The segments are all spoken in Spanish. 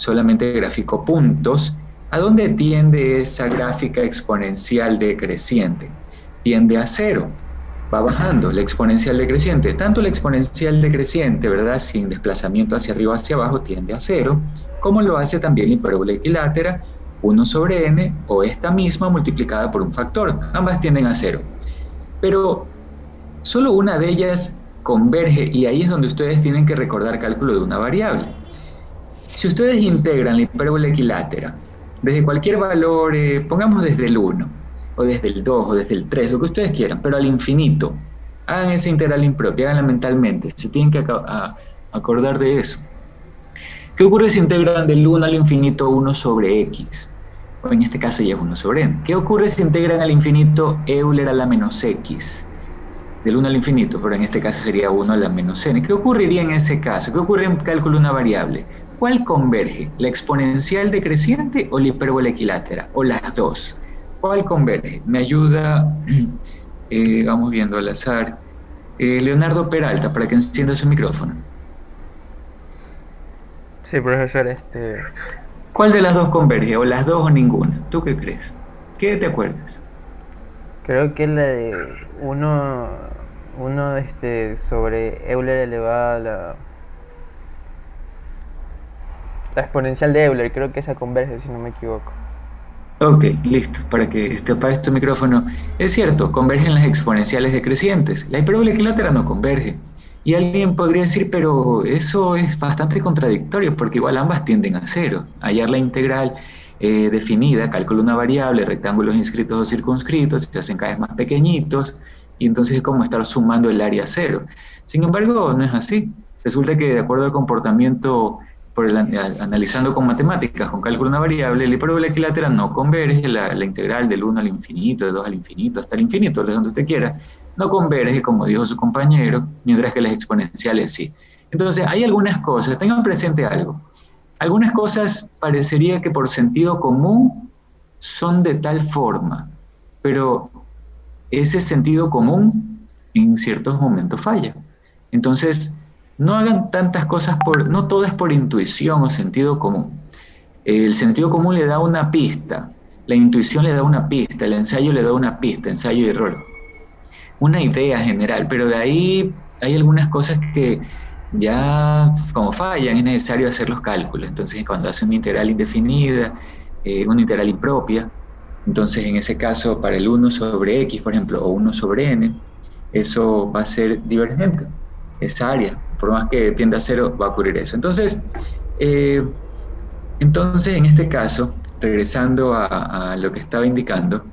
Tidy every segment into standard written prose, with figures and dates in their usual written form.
solamente grafico puntos, ¿a dónde tiende esa gráfica exponencial decreciente? Tiende a cero, va bajando la exponencial decreciente. Tanto la exponencial decreciente, ¿verdad?, sin desplazamiento hacia arriba o hacia abajo, tiende a cero, como lo hace también la hipérbola equilátera, 1 sobre n, o esta misma multiplicada por un factor. Ambas tienden a cero. Pero solo una de ellas converge, y ahí es donde ustedes tienen que recordar cálculo de una variable. Si ustedes integran la hipérbola equilátera desde cualquier valor, pongamos desde el 1, o desde el 2, o desde el 3, lo que ustedes quieran, pero al infinito, hagan esa integral impropia, háganla mentalmente, se tienen que acordar de eso. ¿Qué ocurre si integran del 1 al infinito 1 sobre x? O en este caso ya es 1 sobre n. ¿Qué ocurre si integran al infinito Euler a la menos x? Del 1 al infinito, pero en este caso sería 1 a la menos n. ¿Qué ocurriría en ese caso? ¿Qué ocurre en cálculo de una variable? ¿Cuál converge? ¿La exponencial decreciente o la hipérbola equilátera? ¿O las dos? ¿Cuál converge? Me ayuda, vamos viendo al azar, Leonardo Peralta, para que encienda su micrófono. Sí, profesor, ¿Cuál de las dos converge? ¿O las dos o ninguna? ¿Tú qué crees? ¿Qué te acuerdas? creo que la de 1 sobre Euler elevado a la exponencial de Euler, creo que esa converge, si no me equivoco. Ok, listo, para que apagues tu micrófono. Es cierto, convergen las exponenciales decrecientes. La hipérbola equilátera no converge. Y alguien podría decir, pero eso es bastante contradictorio, porque igual ambas tienden a cero. Hallar la integral definida, calcula una variable, rectángulos inscritos o circunscritos, se hacen cada vez más pequeñitos, y entonces es como estar sumando el área a cero. Sin embargo, no es así. Resulta que de acuerdo al comportamiento analizando con matemáticas, con cálculo de una variable, la hipérbola equilátera no converge, la integral del 1 al infinito, del 2 al infinito, hasta el infinito, desde donde usted quiera, no converge, como dijo su compañero, mientras que las exponenciales sí. Entonces, hay algunas cosas, tengan presente algo, algunas cosas parecería que por sentido común son de tal forma, pero ese sentido común en ciertos momentos falla. Entonces, no hagan tantas cosas no todo es por intuición o sentido común. El sentido común le da una pista, la intuición le da una pista, el ensayo le da una pista, ensayo y error. Una idea general, pero de ahí hay algunas cosas que ya como fallan, es necesario hacer los cálculos. Entonces, cuando hace una integral indefinida, una integral impropia, entonces en ese caso para el 1 sobre x, por ejemplo, o 1 sobre n, eso va a ser divergente, esa área, por más que tienda a cero, va a ocurrir eso. Entonces, en este caso, regresando a lo que estaba indicando,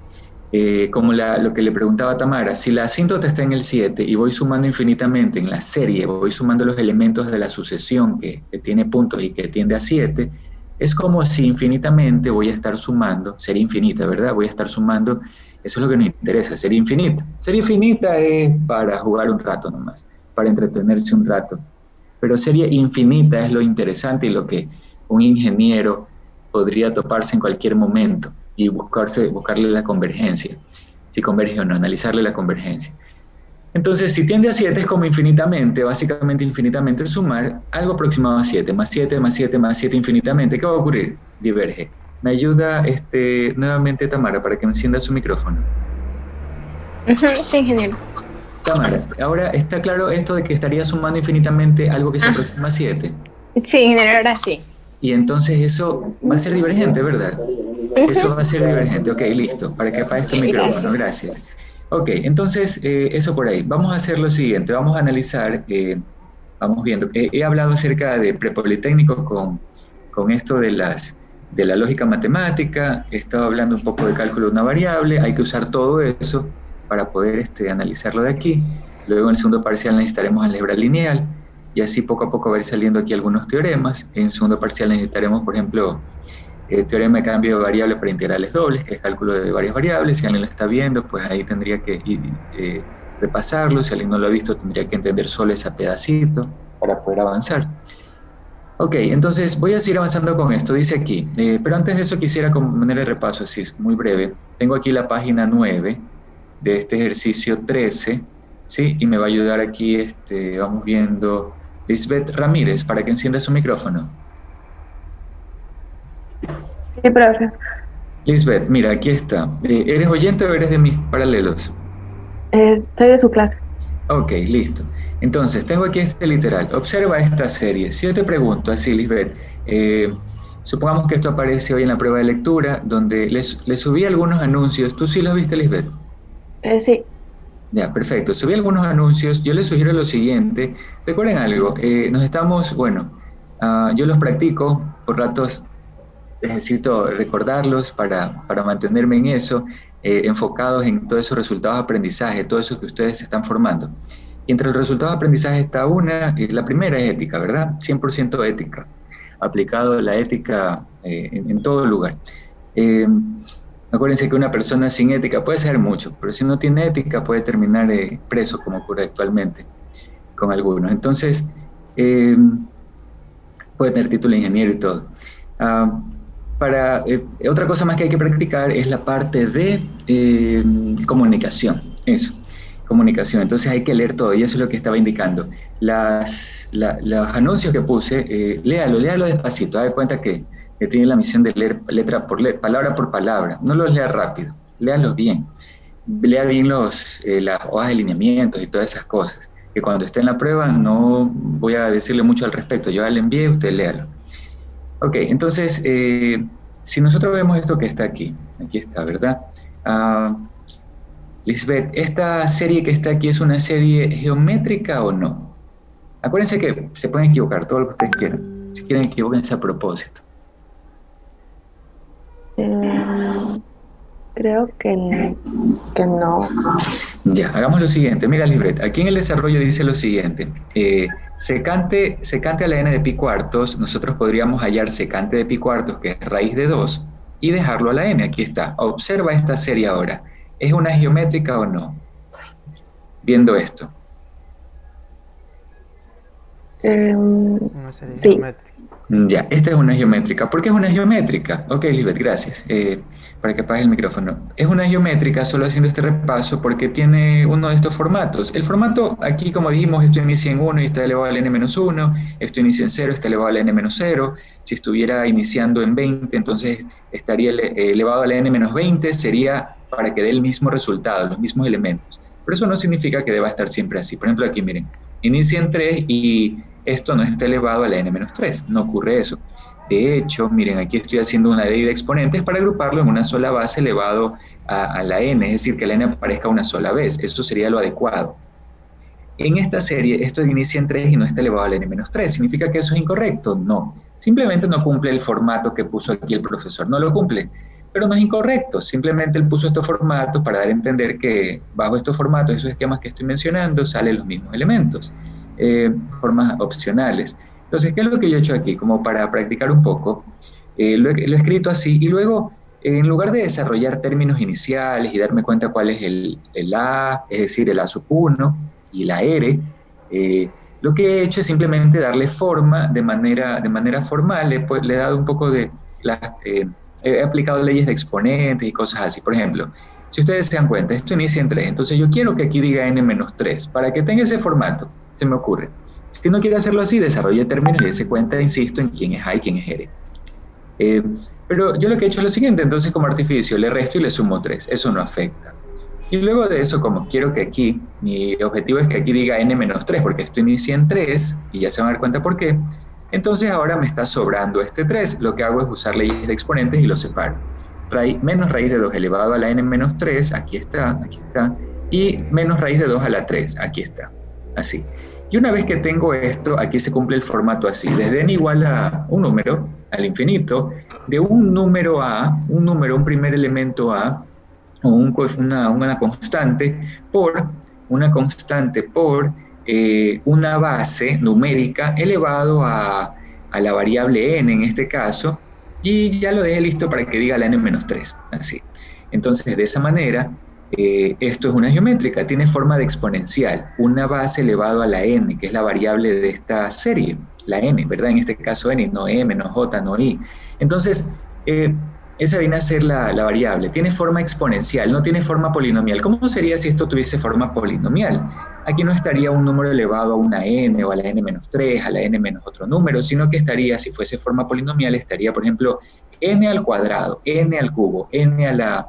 como lo que le preguntaba a Tamara, si la asíntota está en el 7 y voy sumando infinitamente en la serie, voy sumando los elementos de la sucesión que tiene puntos y que tiende a 7, es como si infinitamente voy a estar sumando, serie infinita, ¿verdad? Voy a estar sumando, eso es lo que nos interesa, serie infinita. Serie infinita es para jugar un rato nomás, para entretenerse un rato, pero serie infinita es lo interesante y lo que un ingeniero podría toparse en cualquier momento y buscarle la convergencia, si converge o no, analizarle la convergencia. Entonces, si tiende a 7 es como infinitamente, básicamente infinitamente sumar algo aproximado a 7, más 7, más 7, más 7 infinitamente. ¿Qué va a ocurrir? Diverge. Me ayuda nuevamente Tamara para que encienda su micrófono. Sí, ingeniero. Tamara, ahora está claro esto de que estaría sumando infinitamente algo que se aproxima a 7. Sí, ingeniero, ahora sí. Y entonces eso va a ser divergente, ¿verdad? Eso va a ser divergente. Ok, listo, para que apague este micrófono, gracias. Ok, entonces eso por ahí. Vamos a hacer lo siguiente, vamos a analizar, vamos viendo. He hablado acerca de prepolitécnico con esto de la lógica matemática, he estado hablando un poco de cálculo de una variable, hay que usar todo eso para poder analizarlo de aquí. Luego en el segundo parcial necesitaremos álgebra lineal, y así poco a poco va a ir saliendo aquí algunos teoremas. En segundo parcial necesitaremos, por ejemplo, teorema de cambio de variable para integrales dobles, que es cálculo de varias variables. Si alguien lo está viendo, pues ahí tendría que repasarlo. Si alguien no lo ha visto, tendría que entender solo ese pedacito para poder avanzar. Ok, entonces voy a seguir avanzando con esto. Dice aquí, pero antes de eso quisiera como manera de repaso, así muy breve. Tengo aquí la página 9 de este ejercicio 13, ¿sí? Y me va a ayudar aquí, vamos viendo, Lisbeth Ramírez, para que encienda su micrófono. Sí, profe. Lisbeth, mira, aquí está. ¿Eres oyente o eres de mis paralelos? Soy de su clase. Ok, listo. Entonces, tengo aquí este literal. Observa esta serie. Si yo te pregunto así, Lisbeth, eh, supongamos que esto aparece hoy en la prueba de lectura, donde le subí algunos anuncios. ¿Tú sí los viste, Lisbeth? Sí. Ya, perfecto. Subí algunos anuncios. Yo les sugiero lo siguiente. Recuerden algo. Nos estamos, bueno, yo los practico por ratos. Necesito recordarlos para mantenerme en eso, enfocados en todos esos resultados de aprendizaje, todo eso que ustedes se están formando. Y entre los resultados de aprendizaje está la primera es ética, ¿verdad? 100% ética, aplicado la ética en todo lugar. Acuérdense que una persona sin ética puede ser mucho, pero si no tiene ética puede terminar preso, como ocurre actualmente con algunos. Entonces, puede tener título de ingeniero y todo. Ah, otra cosa más que hay que practicar es la parte de comunicación, eso, comunicación. Entonces hay que leer todo y eso es lo que estaba indicando. Los anuncios que puse, léalo despacito, haz de cuenta que tiene la misión de leer letra por letra, palabra por palabra, no los lea rápido, léalos bien. Lea bien las hojas de lineamientos y todas esas cosas, que cuando esté en la prueba no voy a decirle mucho al respecto, yo ya le envié, usted léalo. Ok, entonces, si nosotros vemos esto que está aquí está, ¿verdad? Lisbeth, ¿esta serie que está aquí es una serie geométrica o no? Acuérdense que se pueden equivocar, todo lo que ustedes quieran. Si quieren, equivóquense a propósito. Creo que no. Ya, hagamos lo siguiente. Mira, Lisbeth, aquí en el desarrollo dice lo siguiente. Secante a la n de pi cuartos, nosotros podríamos hallar secante de pi cuartos, que es raíz de 2, y dejarlo a la n. Aquí está. Observa esta serie ahora. ¿Es una geométrica o no? Viendo esto. No sería Sí. geométrica. Ya, esta es una geométrica. ¿Por qué es una geométrica? Ok, Lisbeth, gracias. Para que apague el micrófono. Es una geométrica, solo haciendo este repaso, porque tiene uno de estos formatos. El formato, aquí como dijimos, esto inicia en 1 y está elevado al n-1, esto inicia en 0, está elevado al n-0. Si estuviera iniciando en 20, entonces estaría elevado al n-20, sería para que dé el mismo resultado, los mismos elementos. Pero eso no significa que deba estar siempre así. Por ejemplo, aquí miren, inicia en 3 y esto no está elevado a la n-3, no ocurre eso. De hecho, miren, aquí estoy haciendo una ley de exponentes para agruparlo en una sola base elevado a la n, es decir, que la n aparezca una sola vez, eso sería lo adecuado. En esta serie, esto inicia en 3 y no está elevado a la n-3, ¿significa que eso es incorrecto? No, simplemente no cumple el formato que puso aquí el profesor, no lo cumple, pero no es incorrecto, simplemente él puso estos formatos para dar a entender que bajo estos formatos, esos esquemas que estoy mencionando, salen los mismos elementos. Formas opcionales. Entonces, ¿qué es lo que yo he hecho aquí? Como para practicar un poco, lo he escrito así y luego, en lugar de desarrollar términos iniciales y darme cuenta cuál es el A, es decir, el A sub 1 y la R, lo que he hecho es simplemente darle forma de manera formal, le he dado un poco de, he aplicado leyes de exponentes y cosas así. Por ejemplo, si ustedes se dan cuenta, esto inicia en 3, entonces yo quiero que aquí diga n-3, para que tenga ese formato. Se me ocurre. Si no quiere hacerlo así, desarrolle términos y dése cuenta, insisto, en quién es A y quién es R. Pero yo lo que he hecho es lo siguiente, entonces como artificio le resto y le sumo 3, eso no afecta. Y luego de eso, como quiero que aquí, mi objetivo es que aquí diga n-3, porque esto inicia en 3, y ya se van a dar cuenta por qué, entonces ahora me está sobrando este 3, lo que hago es usar leyes de exponentes y lo separo. Menos raíz de 2 elevado a la n-3, aquí está, y menos raíz de 2 a la 3, aquí está. Así. Y una vez que tengo esto, aquí se cumple el formato así, desde n igual a un número, al infinito, de un número a, un primer elemento a, o una constante por una base numérica elevado a la variable n en este caso, y ya lo dejé listo para que diga la n-3, así. Entonces, de esa manera, esto es una geométrica, tiene forma de exponencial, una base elevado a la n, que es la variable de esta serie, la n, ¿verdad? En este caso n, no m, no j, no i. Entonces, esa viene a ser la variable, tiene forma exponencial, no tiene forma polinomial. ¿Cómo sería si esto tuviese forma polinomial? Aquí no estaría un número elevado a una n o a la n-3, a la n menos otro número, sino que estaría, si fuese forma polinomial, estaría, por ejemplo, n al cuadrado, n al cubo, n a la,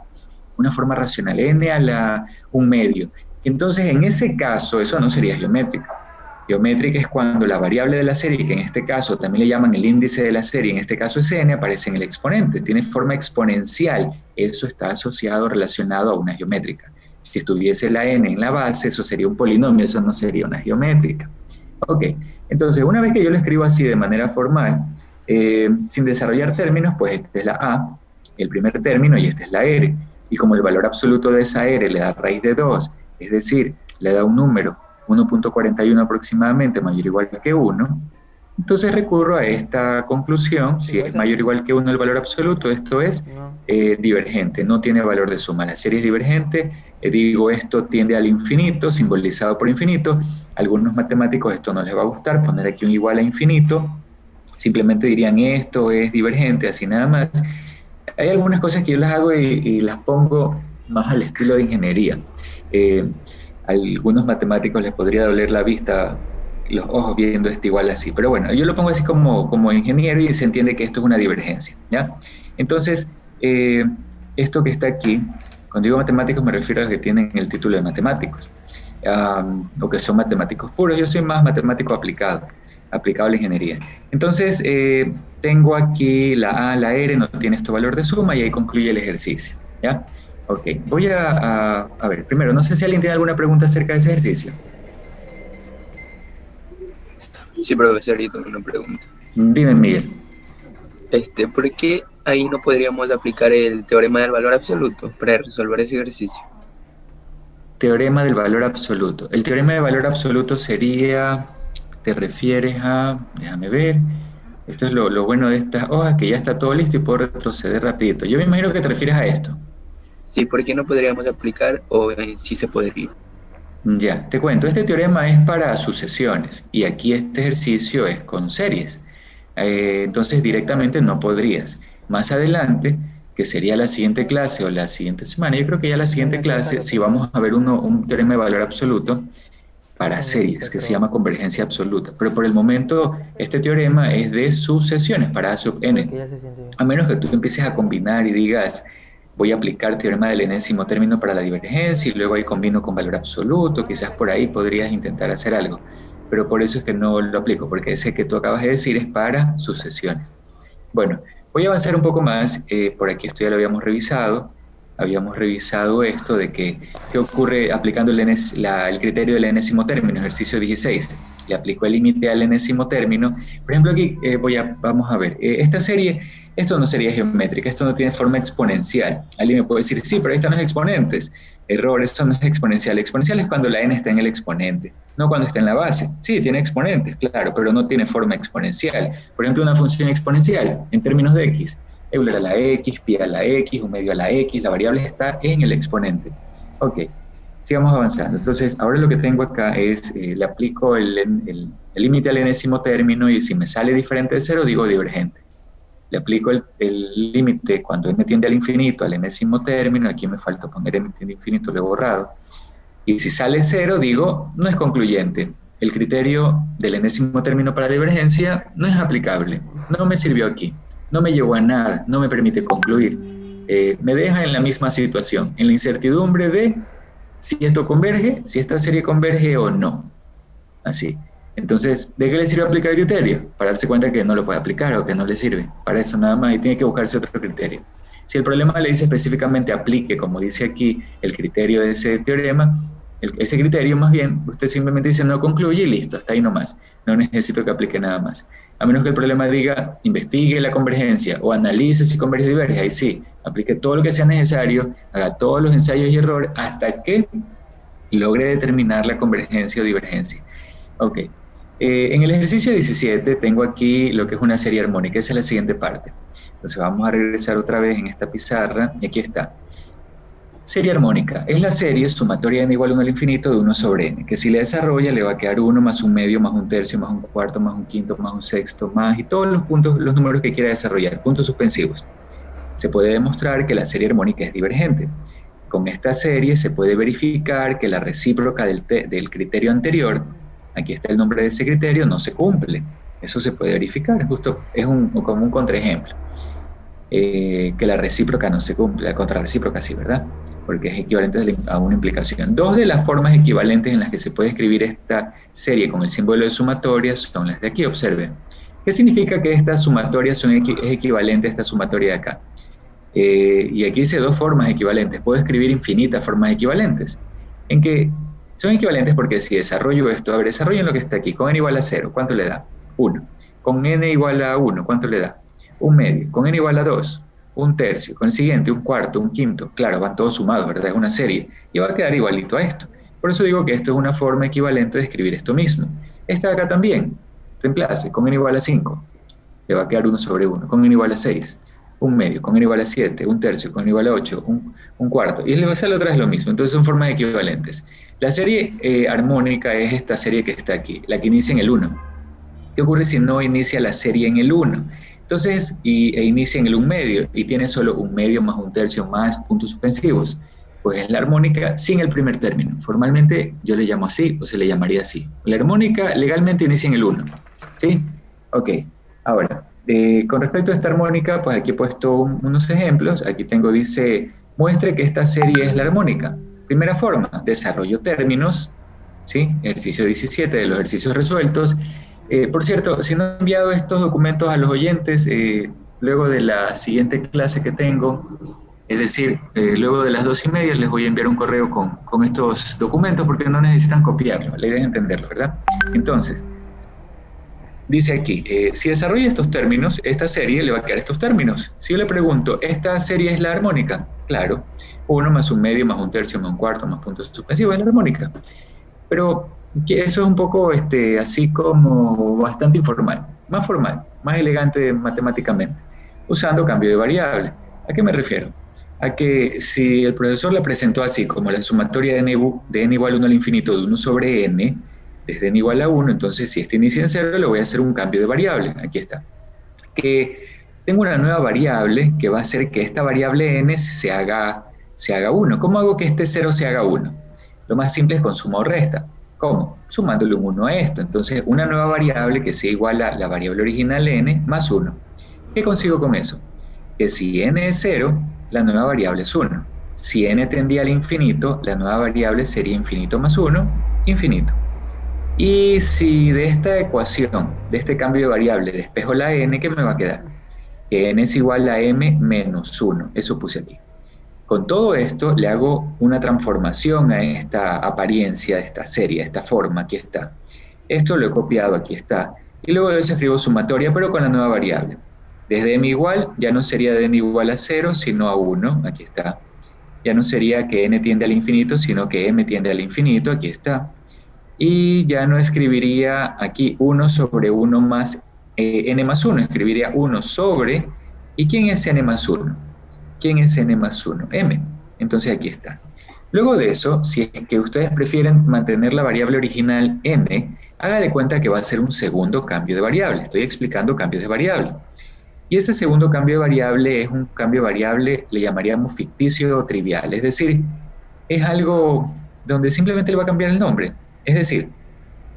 una forma racional, n a la, un medio. Entonces, en ese caso, eso no sería geométrico. Geométrica es cuando la variable de la serie, que en este caso también le llaman el índice de la serie, en este caso es n, aparece en el exponente, tiene forma exponencial. Eso está asociado, relacionado a una geométrica. Si estuviese la n en la base, eso sería un polinomio, eso no sería una geométrica. Ok, entonces una vez que yo lo escribo así de manera formal, sin desarrollar términos, pues esta es la a, el primer término, y esta es la r. Y como el valor absoluto de esa r le da raíz de 2, es decir, le da un número 1.41 aproximadamente mayor o igual que 1, entonces recurro a esta conclusión: si es mayor o igual que 1 el valor absoluto, esto es divergente, no tiene valor de suma. La serie es divergente, digo esto tiende al infinito, simbolizado por infinito. A algunos matemáticos esto no les va a gustar, poner aquí un igual a infinito, simplemente dirían esto es divergente, así nada más. Hay algunas cosas que yo las hago y las pongo más al estilo de ingeniería. A algunos matemáticos les podría doler la vista, los ojos viendo esto igual así, pero bueno, yo lo pongo así como ingeniero y se entiende que esto es una divergencia, ¿ya? Entonces, esto que está aquí, cuando digo matemáticos me refiero a los que tienen el título de matemáticos, o que son matemáticos puros. Yo soy más matemático aplicado a la ingeniería. Entonces, tengo aquí la a, la r, no tiene este valor de suma, y ahí concluye el ejercicio, ¿ya? Ok, voy a ver, primero, no sé si alguien tiene alguna pregunta acerca de ese ejercicio. Sí, profesor, yo tengo una pregunta. Dime, Miguel. ¿Por qué ahí no podríamos aplicar el teorema del valor absoluto para resolver ese ejercicio? Teorema del valor absoluto. El teorema del valor absoluto sería, te refieres a, déjame ver, esto es lo bueno de estas hojas, que ya está todo listo y puedo retroceder rapidito. Yo me imagino que te refieres a esto. Sí, ¿por qué no podríamos aplicar o sí se podría? Ya, te cuento, este teorema es para sucesiones y aquí este ejercicio es con series. Entonces directamente no podrías. Más adelante, que sería la siguiente clase o la siguiente semana, yo creo que ya la siguiente clase, si vamos a ver un teorema de valor absoluto para series, que se llama convergencia absoluta. Pero por el momento, este teorema es de sucesiones para A sub n. A menos que tú empieces a combinar y digas, voy a aplicar teorema del enésimo término para la divergencia y luego ahí combino con valor absoluto, quizás por ahí podrías intentar hacer algo. Pero por eso es que no lo aplico, porque ese que tú acabas de decir es para sucesiones. Bueno, voy a avanzar un poco más. Por aquí esto ya lo habíamos revisado. Habíamos revisado esto de que qué ocurre aplicando el criterio del enésimo término, ejercicio 16. Le aplico el límite al enésimo término. Por ejemplo, aquí vamos a ver, esta serie, esto no sería geométrica, esto no tiene forma exponencial. Alguien me puede decir, sí, pero ahí están los exponentes. Error, esto no es exponencial. Exponencial es cuando la n está en el exponente, no cuando está en la base. Sí, tiene exponentes, claro, pero no tiene forma exponencial. Por ejemplo, una función exponencial en términos de x. Euler a la x, pi a la x, un medio a la x, la variable está en el exponente. Ok, sigamos avanzando. Entonces, ahora lo que tengo acá es, le aplico el límite al enésimo término y si me sale diferente de 0, digo divergente. Le aplico el límite cuando n tiende al infinito, al enésimo término, aquí me falta poner n tiende al infinito, lo he borrado. Y si sale 0, digo, no es concluyente. El criterio del enésimo término para la divergencia no es aplicable, no me sirvió aquí. No me llevó a nada, no me permite concluir. Me deja en la misma situación, en la incertidumbre de si esto converge, si esta serie converge o no. Así. Entonces, ¿de qué le sirve aplicar el criterio? Para darse cuenta que no lo puede aplicar o que no le sirve. Para eso nada más, y tiene que buscarse otro criterio. Si el problema le dice específicamente aplique, como dice aquí, el criterio de ese teorema, ese criterio más bien, usted simplemente dice no concluye y listo, hasta ahí nomás. No necesito que aplique nada más. A menos que el problema diga, investigue la convergencia o analice si converge o diverge, ahí sí, aplique todo lo que sea necesario, haga todos los ensayos y errores hasta que logre determinar la convergencia o divergencia. Ok, en el ejercicio 17 tengo aquí lo que es una serie armónica, esa es la siguiente parte. Entonces vamos a regresar otra vez en esta pizarra y aquí está. Serie armónica es la serie sumatoria n igual a 1 al infinito de 1 sobre n, que si le desarrolla le va a quedar 1 más un medio más un tercio más un cuarto más un quinto más un sexto más y todos los puntos, los números que quiera desarrollar, puntos suspensivos. Se puede demostrar que la serie armónica es divergente. Con esta serie se puede verificar que la recíproca del criterio anterior, aquí está el nombre de ese criterio, no se cumple. Eso se puede verificar, justo es como un contraejemplo. que la recíproca no se cumple, la contrarrecíproca sí, ¿verdad? Porque es equivalente a una implicación. Dos de las formas equivalentes en las que se puede escribir esta serie con el símbolo de sumatoria son las de aquí, observen. ¿Qué significa que esta sumatoria es equivalente a esta sumatoria de acá? Y aquí dice dos formas equivalentes. Puedo escribir infinitas formas equivalentes. En que son equivalentes porque si desarrollo esto, a ver, desarrollo en lo que está aquí, con n igual a 0, ¿cuánto le da? 1. Con n igual a 1, ¿cuánto le da? 1/2. Con n igual a 2, 1/3. Con el siguiente, 1/4, 1/5. Claro, van todos sumados, ¿verdad? Es una serie. Y va a quedar igualito a esto. Por eso digo que esto es una forma equivalente de escribir esto mismo. Esta de acá también. Reemplace. Con n igual a 5. Le va a quedar 1/1. Con n igual a 6. 1/2. Con n igual a 7. 1/3. Con n igual a 8. 1/4. Y la otra es lo mismo. Entonces son formas equivalentes. La serie armónica es esta serie que está aquí, la que inicia en el 1. ¿Qué ocurre si no inicia la serie en el 1? Entonces, inicia en el 1/2 y tiene solo 1/2 más 1/3 más puntos suspensivos. Pues es la armónica sin el primer término. Formalmente yo le llamo así o se le llamaría así. La armónica legalmente inicia en el 1. ¿Sí? Ok. Ahora, con respecto a esta armónica, pues aquí he puesto unos ejemplos. Aquí tengo, dice, muestre que esta serie es la armónica. Primera forma, desarrollo términos, ¿sí? Ejercicio 17 de los ejercicios resueltos. Por cierto, si no he enviado estos documentos a los oyentes, luego de la siguiente clase que tengo, es decir, luego de las 2:30 les voy a enviar un correo con estos documentos porque no necesitan copiarlo, la idea es entenderlo, ¿verdad? Entonces, dice aquí, si desarrolla estos términos, esta serie le va a quedar estos términos. Si yo le pregunto, ¿esta serie es la armónica? Claro, 1 más 1/2 más 1/3 más 1/4 más puntos suspensivos es la armónica. Pero eso es un poco así como bastante informal, más formal, más elegante matemáticamente, usando cambio de variable. ¿A qué me refiero? A que si el profesor la presentó así, como la sumatoria de n igual a 1 al infinito de 1/n, desde n igual a 1, entonces si este inicia en 0, le voy a hacer un cambio de variable. Aquí está. Que tengo una nueva variable que va a hacer que esta variable n se haga 1. ¿Cómo hago que este 0 se haga 1? Lo más simple es con suma o resta. ¿Cómo? Sumándole un 1 a esto. Entonces, una nueva variable que sea igual a la variable original n más 1. ¿Qué consigo con eso? Que si n es 0, la nueva variable es 1. Si n tendía al infinito, la nueva variable sería infinito más 1, infinito. Y si de esta ecuación, de este cambio de variable, despejo la n, ¿qué me va a quedar? Que n es igual a m menos 1. Eso puse aquí. Con todo esto le hago una transformación a esta apariencia, a esta serie, a esta forma, aquí está. Esto lo he copiado, aquí está. Y luego de eso escribo sumatoria, pero con la nueva variable. Desde m igual, ya no sería de n igual a 0, sino a 1, aquí está. Ya no sería que n tiende al infinito, sino que m tiende al infinito, aquí está. Y ya no escribiría aquí 1 sobre 1 más n más 1, escribiría 1 sobre, ¿y quién es n más 1? ¿Quién es n más 1? M. Entonces aquí está. Luego de eso, si es que ustedes prefieren mantener la variable original n, haga de cuenta que va a ser un segundo cambio de variable. Estoy explicando cambios de variable. Y ese segundo cambio de variable es un cambio de variable, le llamaríamos ficticio o trivial. Es decir, es algo donde simplemente le va a cambiar el nombre. Es decir,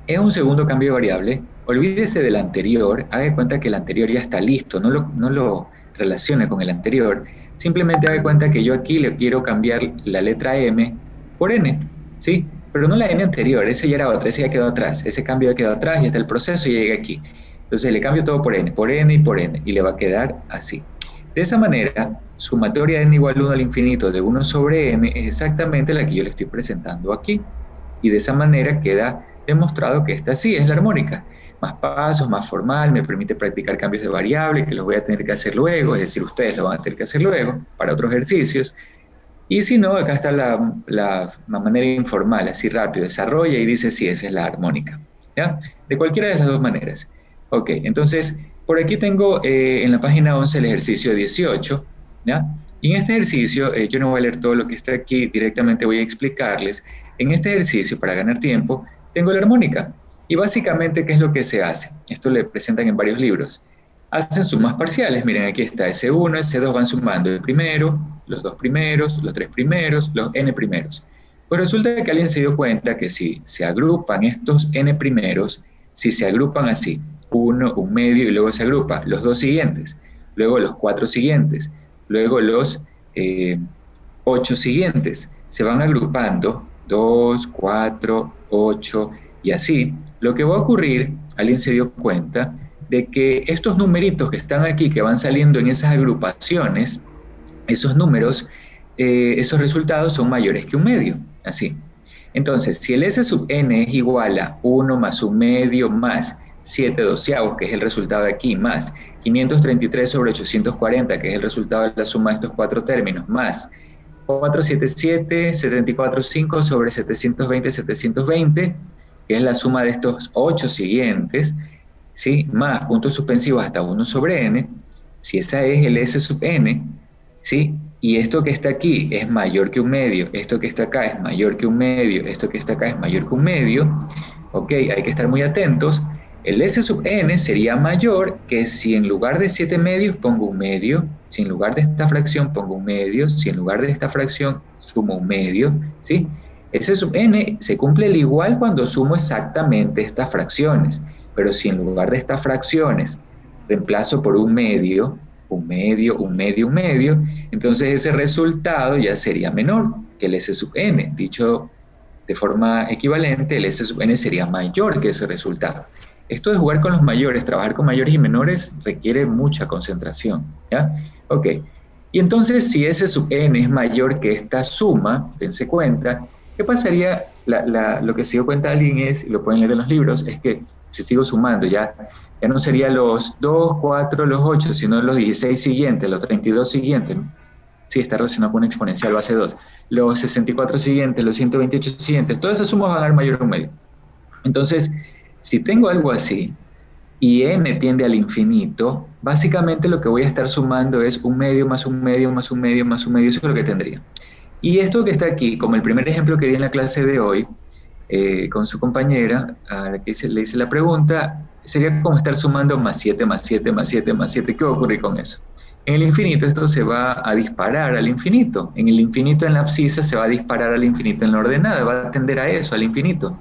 es un segundo cambio de variable. Olvídese del anterior, haga de cuenta que el anterior ya está listo, no lo relacione con el anterior. Simplemente haga cuenta que yo aquí le quiero cambiar la letra m por n, ¿sí? Pero no la n anterior, ese ya era otra, ese ya quedó atrás, ese cambio ya quedó atrás, ya está el proceso y llega aquí. Entonces le cambio todo por n y por n, y le va a quedar así. De esa manera, sumatoria n igual a 1 al infinito de 1 sobre n es exactamente la que yo le estoy presentando aquí. Y de esa manera queda demostrado que esta sí es la armónica. Más pasos, más formal, me permite practicar cambios de variables que los voy a tener que hacer luego, es decir, ustedes lo van a tener que hacer luego para otros ejercicios. Y si no, acá está la manera informal, así rápido, desarrolla y dice sí, esa es la armónica. ¿Ya? De cualquiera de las dos maneras. Ok, entonces, por aquí tengo en la página 11 el ejercicio 18, ¿ya? Y en este ejercicio, yo no voy a leer todo lo que está aquí, directamente voy a explicarles. En este ejercicio, para ganar tiempo, tengo la armónica. Y básicamente, ¿qué es lo que se hace? Esto le presentan en varios libros. Hacen sumas parciales. Miren, aquí está S1, S2 van sumando el primero, los dos primeros, los tres primeros, los n primeros. Pues resulta que alguien se dio cuenta que si se agrupan estos n primeros, si se agrupan así, uno, un medio y luego se agrupa los dos siguientes, luego los 4 siguientes, luego los 8 siguientes. Se van agrupando 2, 4, 8 y así. Lo que va a ocurrir, alguien se dio cuenta, de que estos numeritos que están aquí, que van saliendo en esas agrupaciones, esos números, esos resultados son mayores que un medio, así. Entonces, si el S sub n es igual a 1 más un medio más 7 doceavos, que es el resultado de aquí, más 533 sobre 840, que es el resultado de la suma de estos 4 términos, más 477, 745 sobre 720, 720, que es la suma de estos 8 siguientes, ¿sí? Más puntos suspensivos hasta 1 sobre n, si esa es el S sub n, ¿sí? Y esto que está aquí es mayor que un medio, esto que está acá es mayor que un medio, esto que está acá es mayor que un medio, ok, hay que estar muy atentos. El S sub n sería mayor que si en lugar de 7 medios pongo un medio, si en lugar de esta fracción pongo un medio, si en lugar de esta fracción sumo un medio, ¿sí? S sub n se cumple el igual cuando sumo exactamente estas fracciones, pero si en lugar de estas fracciones reemplazo por un medio, un medio, un medio, un medio, entonces ese resultado ya sería menor que el S sub n. Dicho de forma equivalente, el S sub n sería mayor que ese resultado. Esto de jugar con los mayores, trabajar con mayores y menores, requiere mucha concentración, ¿ya? Ok. Y entonces, si S sub n es mayor que esta suma, dense cuenta, ¿qué pasaría? Lo que se dio cuenta alguien es, y lo pueden leer en los libros, es que si sigo sumando, ya no sería los 2, 4, los 8, sino los 16 siguientes, los 32 siguientes. Sí, está relacionado con una exponencial base 2. Los 64 siguientes, los 128 siguientes, todas esas sumas van a dar mayor a un medio. Entonces, si tengo algo así, y n tiende al infinito, básicamente lo que voy a estar sumando es un medio más un medio más un medio más un medio, eso es lo que tendría. Y esto que está aquí, como el primer ejemplo que di en la clase de hoy, con su compañera, a la que le hice la pregunta, sería como estar sumando más 7, más 7, más 7, más 7. ¿Qué va a ocurrir con eso? En el infinito esto se va a disparar al infinito. En el infinito en la abscisa se va a disparar al infinito en la ordenada, va a tender a eso, al infinito.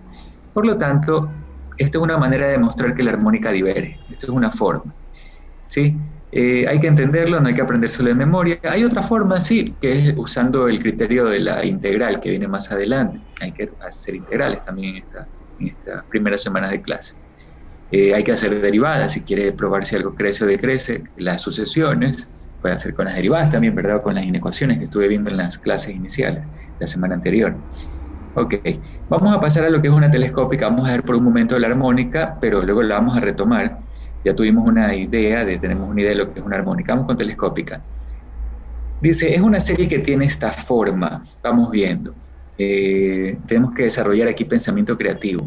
Por lo tanto, esto es una manera de demostrar que la armónica diverge. Esto es una forma, ¿sí? Hay que entenderlo, no hay que aprendérselo de memoria. Hay otra forma, sí, que es usando el criterio de la integral, que viene más adelante. Hay que hacer integrales también en estas primeras semanas de clase. Hay que hacer derivadas, si quiere probar si algo crece o decrece. Las sucesiones, puede hacer con las derivadas también, ¿verdad? O con las inecuaciones que estuve viendo en las clases iniciales, la semana anterior. Ok, vamos a pasar a lo que es una telescópica. Vamos a ver por un momento la armónica, pero luego la vamos a retomar. Ya tuvimos una idea, tenemos una idea de lo que es una armónica. Vamos con telescópica. Dice, es una serie que tiene esta forma. Vamos viendo. Tenemos que desarrollar aquí pensamiento creativo.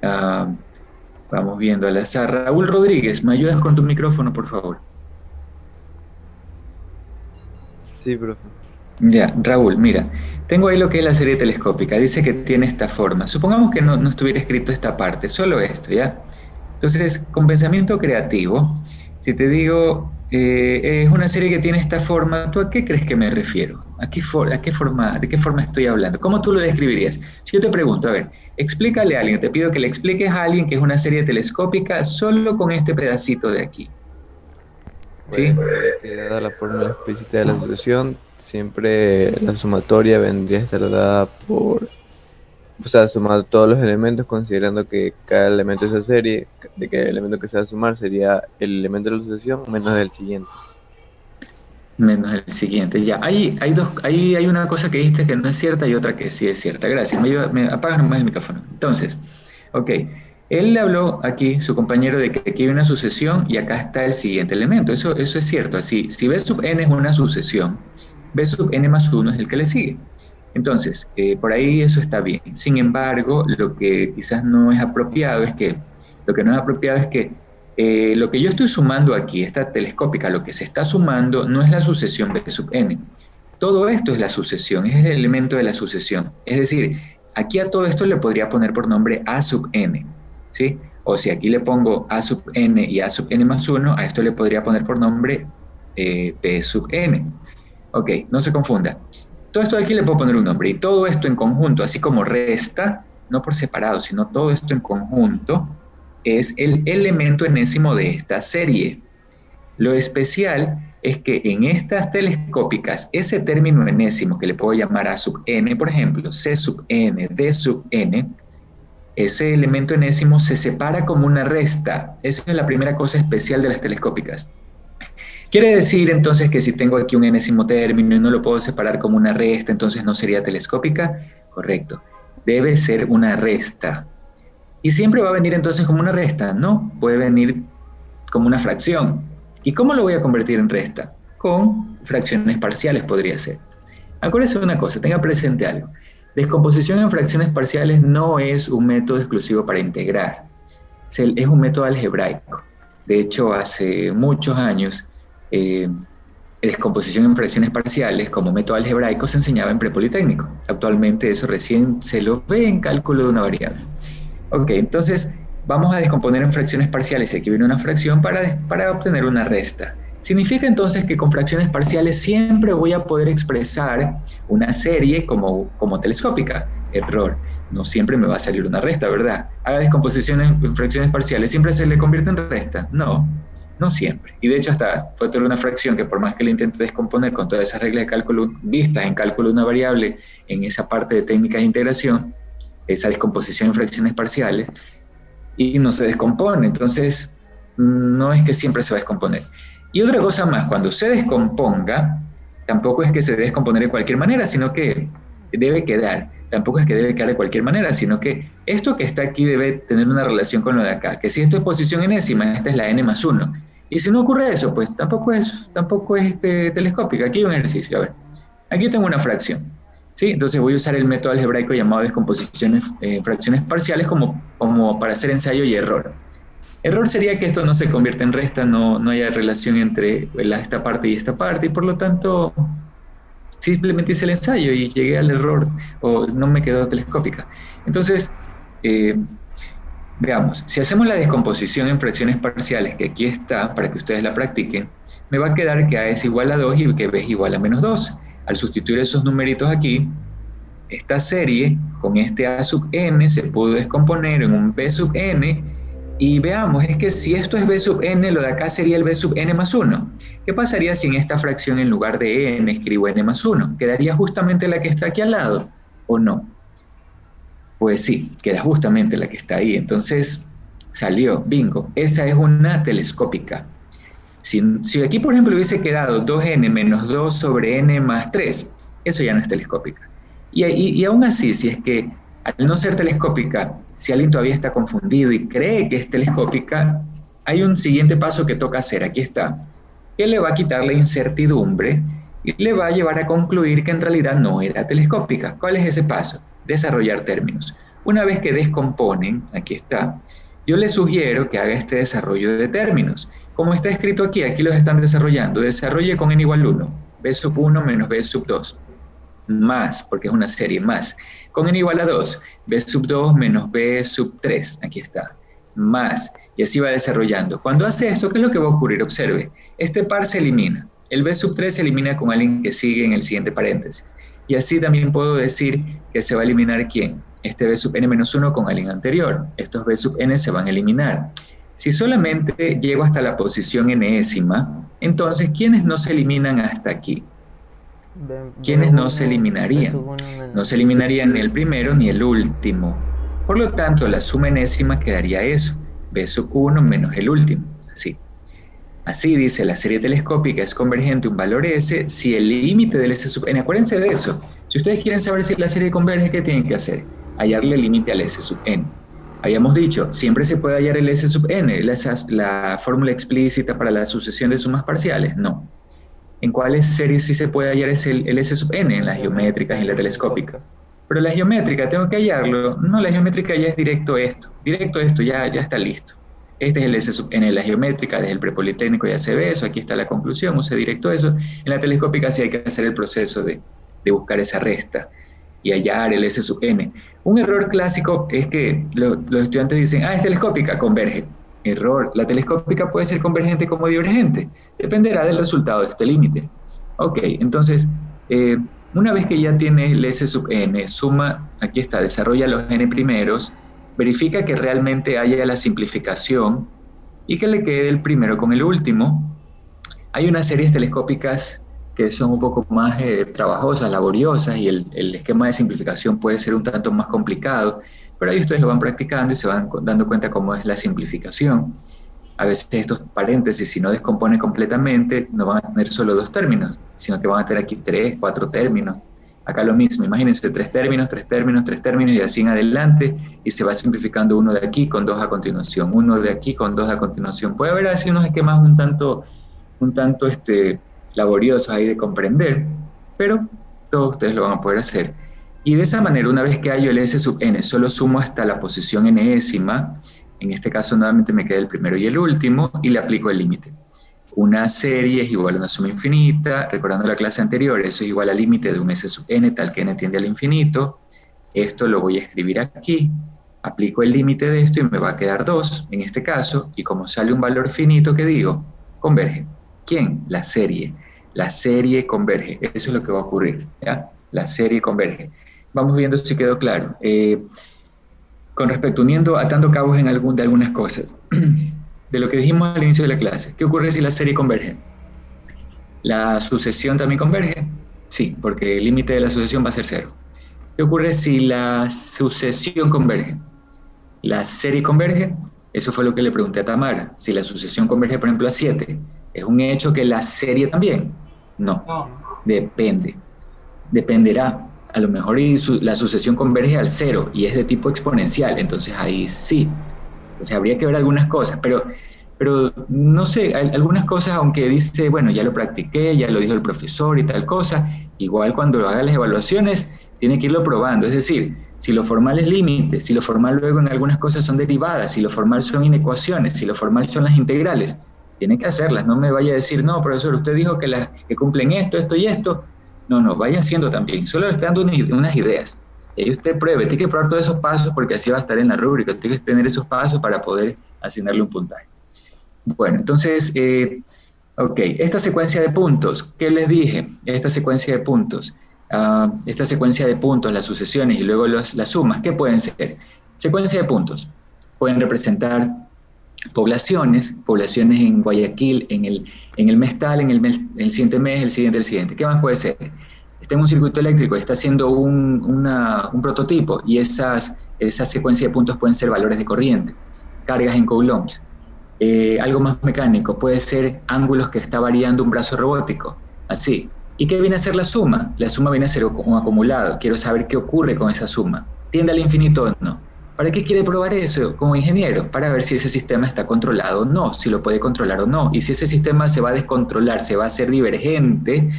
Vamos viendo al azar. Raúl Rodríguez, ¿me ayudas con tu micrófono, por favor? Sí, profe. Ya, Raúl, mira, tengo ahí lo que es la serie telescópica. Dice que tiene esta forma. Supongamos que no estuviera escrito esta parte, solo esto, ¿ya? Entonces, con pensamiento creativo, si te digo, es una serie que tiene esta forma, ¿tú a qué crees que me refiero? ¿De qué forma estoy hablando? ¿Cómo tú lo describirías? Si yo te pregunto, a ver, explícale a alguien, te pido que le expliques a alguien que es una serie telescópica solo con este pedacito de aquí. ¿Sí? Dada la fórmula explícita de la sucesión, siempre la sumatoria vendría a estar dada por, o sea, sumar todos los elementos, considerando que cada elemento de esa serie, de cada elemento que se va a sumar, sería el elemento de la sucesión menos el siguiente. Menos el siguiente, ya. Hay una cosa que dijiste que no es cierta y otra que sí es cierta. Gracias. Me apagas nomás el micrófono. Entonces, ok. Él le habló aquí, su compañero, de que aquí hay una sucesión y acá está el siguiente elemento. Eso es cierto. Así, si B sub n es una sucesión, B sub n más 1 es el que le sigue. Entonces, por ahí eso está bien. Sin embargo, lo que quizás no es apropiado es que, lo que yo estoy sumando aquí, esta telescópica, lo que se está sumando no es la sucesión B sub n. Todo esto es la sucesión, es el elemento de la sucesión. Es decir, aquí a todo esto le podría poner por nombre A sub n, ¿sí? O si aquí le pongo A sub n y A sub n más 1, a esto le podría poner por nombre P sub n. Ok, no se confunda. Todo esto de aquí le puedo poner un nombre, y todo esto en conjunto, así como resta, no por separado, sino todo esto en conjunto, es el elemento enésimo de esta serie. Lo especial es que en estas telescópicas, ese término enésimo que le puedo llamar A sub n, por ejemplo, C sub n, D sub n, ese elemento enésimo se separa como una resta. Esa es la primera cosa especial de las telescópicas. Quiere decir entonces que si tengo aquí un enésimo término y no lo puedo separar como una resta, entonces no sería telescópica. Correcto. Debe ser una resta. ¿Y siempre va a venir entonces como una resta? No, puede venir como una fracción. ¿Y cómo lo voy a convertir en resta? Con fracciones parciales podría ser. Acuérdese de una cosa, tenga presente algo. Descomposición en fracciones parciales no es un método exclusivo para integrar. Es un método algebraico. De hecho, hace muchos años, descomposición en fracciones parciales como método algebraico se enseñaba en prepolitécnico. Actualmente eso recién se lo ve en cálculo de una variable. Ok, entonces vamos a descomponer en fracciones parciales. Aquí viene una fracción para obtener una resta. Significa entonces que con fracciones parciales siempre voy a poder expresar una serie como telescópica. Error. No siempre me va a salir una resta, ¿verdad? Haga descomposición en fracciones parciales, ¿siempre se le convierte en resta? No, no siempre. Y de hecho hasta puede tener una fracción que por más que le intente descomponer con todas esas reglas de cálculo vistas en cálculo de una variable, en esa parte de técnicas de integración, esa descomposición en fracciones parciales, y no se descompone. Entonces, no es que siempre se va a descomponer. Y otra cosa más, cuando se descomponga, tampoco es que se debe descomponer de cualquier manera, sino que debe quedar. Tampoco es que debe quedar de cualquier manera, sino que esto que está aquí debe tener una relación con lo de acá. Que si esto es posición enésima, esta es la n más 1. Y si no ocurre eso, pues tampoco es telescópica. Aquí hay un ejercicio, a ver. Aquí tengo una fracción, ¿sí? Entonces voy a usar el método algebraico llamado descomposición en fracciones parciales como para hacer ensayo y error. Error sería que esto no se convierta en resta, no haya relación entre esta parte y esta parte, y por lo tanto simplemente hice el ensayo y llegué al error, o no me quedó telescópica. Entonces, veamos, si hacemos la descomposición en fracciones parciales, que aquí está, para que ustedes la practiquen, me va a quedar que A es igual a 2 y que B es igual a menos 2. Al sustituir esos numeritos aquí, esta serie con este A sub n se pudo descomponer en un B sub n. Y veamos, es que si esto es b sub n, lo de acá sería el b sub n más 1. ¿Qué pasaría si en esta fracción en lugar de n escribo n más 1? ¿Quedaría justamente la que está aquí al lado o no? Pues sí, queda justamente la que está ahí. Entonces salió, bingo, esa es una telescópica. Si aquí, por ejemplo, hubiese quedado 2n menos 2 sobre n más 3, eso ya no es telescópica. Y aún así, si es que al no ser telescópica, si alguien todavía está confundido y cree que es telescópica, hay un siguiente paso que toca hacer, aquí está, que le va a quitar la incertidumbre y le va a llevar a concluir que en realidad no era telescópica. ¿Cuál es ese paso? Desarrollar términos. Una vez que descomponen, aquí está, yo les sugiero que haga este desarrollo de términos. Como está escrito aquí, aquí los están desarrollando. Desarrolle con n igual 1, b sub 1 menos b sub 2. Más, porque es una serie, más. Con n igual a 2, b sub 2 menos b sub 3, aquí está, más, y así va desarrollando. Cuando hace esto, ¿qué es lo que va a ocurrir? Observe, este par se elimina, el b sub 3 se elimina con alguien que sigue en el siguiente paréntesis, y así también puedo decir que se va a eliminar ¿quién? Este b sub n menos 1 con alguien anterior, estos b sub n se van a eliminar. Si solamente llego hasta la posición enésima, entonces, ¿quiénes no se eliminan hasta aquí? ¿Quiénes no se eliminarían? No se eliminarían ni el primero ni el último. Por lo tanto, la suma enésima quedaría eso, b sub 1 menos el último, así. Así dice, la serie telescópica es convergente un valor S si el límite del S sub n, acuérdense de eso. Si ustedes quieren saber si la serie converge, ¿qué tienen que hacer? Hallarle el límite al S sub n. Habíamos dicho, siempre se puede hallar el S sub n, la fórmula explícita para la sucesión de sumas parciales, no. ¿En cuáles series sí se puede hallar el S sub n? En las geométricas y la telescópica. Pero la geométrica, tengo que hallarlo. No, la geométrica ya es directo esto, ya está listo. Este es el S sub n en la geométrica, desde el prepolitécnico ya se ve eso, aquí está la conclusión, use directo eso. En la telescópica sí hay que hacer el proceso de buscar esa resta y hallar el S sub n. Un error clásico es que los estudiantes dicen, es telescópica, converge. Error, la telescópica puede ser convergente como divergente, dependerá del resultado de este límite. Ok, entonces, una vez que ya tiene el S sub n, suma, aquí está, desarrolla los n primeros, verifica que realmente haya la simplificación y que le quede el primero con el último, Hay unas series telescópicas que son un poco más trabajosas, laboriosas, y el esquema de simplificación puede ser un tanto más complicado, pero ahí ustedes lo van practicando y se van dando cuenta cómo es la simplificación. A veces estos paréntesis, si no descomponen completamente, no van a tener solo 2 términos, sino que van a tener aquí 3, 4 términos. Acá lo mismo, imagínense 3 términos, 3 términos, 3 términos y así en adelante, y se va simplificando uno de aquí con 2 a continuación, uno de aquí con 2 a continuación. Puede haber así unos esquemas un tanto laboriosos ahí de comprender, pero todos ustedes lo van a poder hacer. Y de esa manera, una vez que hallo el S sub n, solo sumo hasta la posición enésima. En este caso nuevamente me queda el primero y el último, y le aplico el límite. Una serie es igual a una suma infinita, recordando la clase anterior, eso es igual al límite de un S sub n tal que n tiende al infinito. Esto lo voy a escribir aquí, aplico el límite de esto y me va a quedar 2 en este caso, y como sale un valor finito, ¿qué digo? Converge. ¿Quién? La serie. La serie converge, eso es lo que va a ocurrir, ¿ya? La serie converge. Vamos viendo si quedó claro. Con respecto, atando cabos de algunas cosas, de lo que dijimos al inicio de la clase, ¿qué ocurre si la serie converge? ¿La sucesión también converge? Sí, porque el límite de la sucesión va a ser 0. ¿Qué ocurre si la sucesión converge? ¿La serie converge? Eso fue lo que le pregunté a Tamara. Si la sucesión converge, por ejemplo, a 7, ¿es un hecho que la serie también? No, depende. Dependerá. A lo mejor la sucesión converge al 0 y es de tipo exponencial, entonces ahí sí. Entonces habría que ver algunas cosas, pero no sé, algunas cosas, aunque dice, bueno, ya lo practiqué, ya lo dijo el profesor y tal cosa, igual cuando haga las evaluaciones tiene que irlo probando. Es decir, si lo formal es límite, si lo formal luego en algunas cosas son derivadas, si lo formal son inecuaciones, si lo formal son las integrales, tiene que hacerlas. No me vaya a decir, no, profesor, usted dijo que cumplen esto, esto y esto. No, vaya haciendo también, solo le está dando unas ideas. Y usted pruebe, tiene que probar todos esos pasos porque así va a estar en la rúbrica, tiene que tener esos pasos para poder asignarle un puntaje. Bueno, entonces, ok, esta secuencia de puntos, ¿qué les dije? Esta secuencia de puntos, las sucesiones y luego las sumas, ¿qué pueden ser? Secuencia de puntos, pueden representar poblaciones en Guayaquil, en el mes tal, en el siguiente mes, el siguiente. ¿Qué más puede ser? Está en un circuito eléctrico, está haciendo un prototipo y esa secuencia de puntos pueden ser valores de corriente, cargas en coulombs. Algo más mecánico, puede ser ángulos que está variando un brazo robótico, así. ¿Y qué viene a ser la suma? La suma viene a ser un acumulado. Quiero saber qué ocurre con esa suma. ¿Tiende al infinito o no? ¿Para qué quiere probar eso como ingeniero? Para ver si ese sistema está controlado o no, si lo puede controlar o no. Y si ese sistema se va a descontrolar, se va a hacer divergente,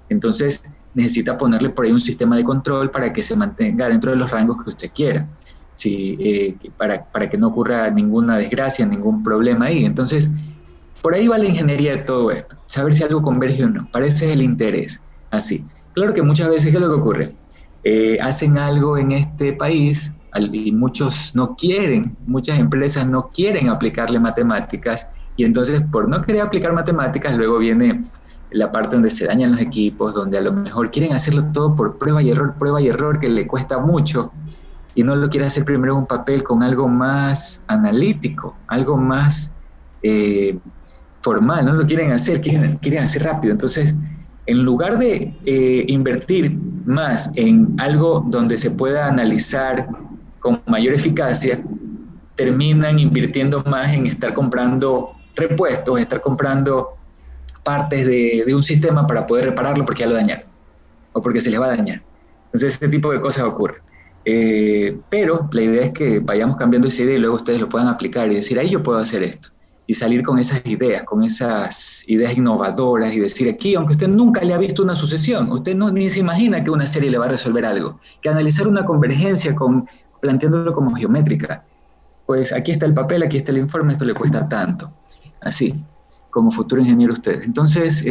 entonces necesita ponerle por ahí un sistema de control para que se mantenga dentro de los rangos que usted quiera. Sí, para que no ocurra ninguna desgracia, ningún problema ahí. Entonces, por ahí va la ingeniería de todo esto. Saber si algo converge o no. Para ese es el interés. Así. Claro que muchas veces, ¿qué es lo que ocurre? Hacen algo en este país y muchas empresas no quieren aplicarle matemáticas, y entonces por no querer aplicar matemáticas luego viene la parte donde se dañan los equipos, donde a lo mejor quieren hacerlo todo por prueba y error, que le cuesta mucho, y no lo quieren hacer primero en un papel con algo más analítico, algo más formal, no lo quieren hacer, quieren hacer rápido. Entonces, en lugar de invertir más en algo donde se pueda analizar con mayor eficacia, terminan invirtiendo más en estar comprando repuestos, estar comprando partes de un sistema para poder repararlo porque ya lo dañaron, o porque se les va a dañar. Entonces ese tipo de cosas ocurren. Pero la idea es que vayamos cambiando esa idea y luego ustedes lo puedan aplicar y decir, ahí yo puedo hacer esto. Y salir con esas ideas innovadoras y decir aquí, aunque usted nunca le ha visto una sucesión, usted ni se imagina que una serie le va a resolver algo, que analizar una convergencia planteándolo como geométrica, pues aquí está el papel, aquí está el informe, esto le cuesta tanto, así, como futuro ingeniero ustedes. Entonces,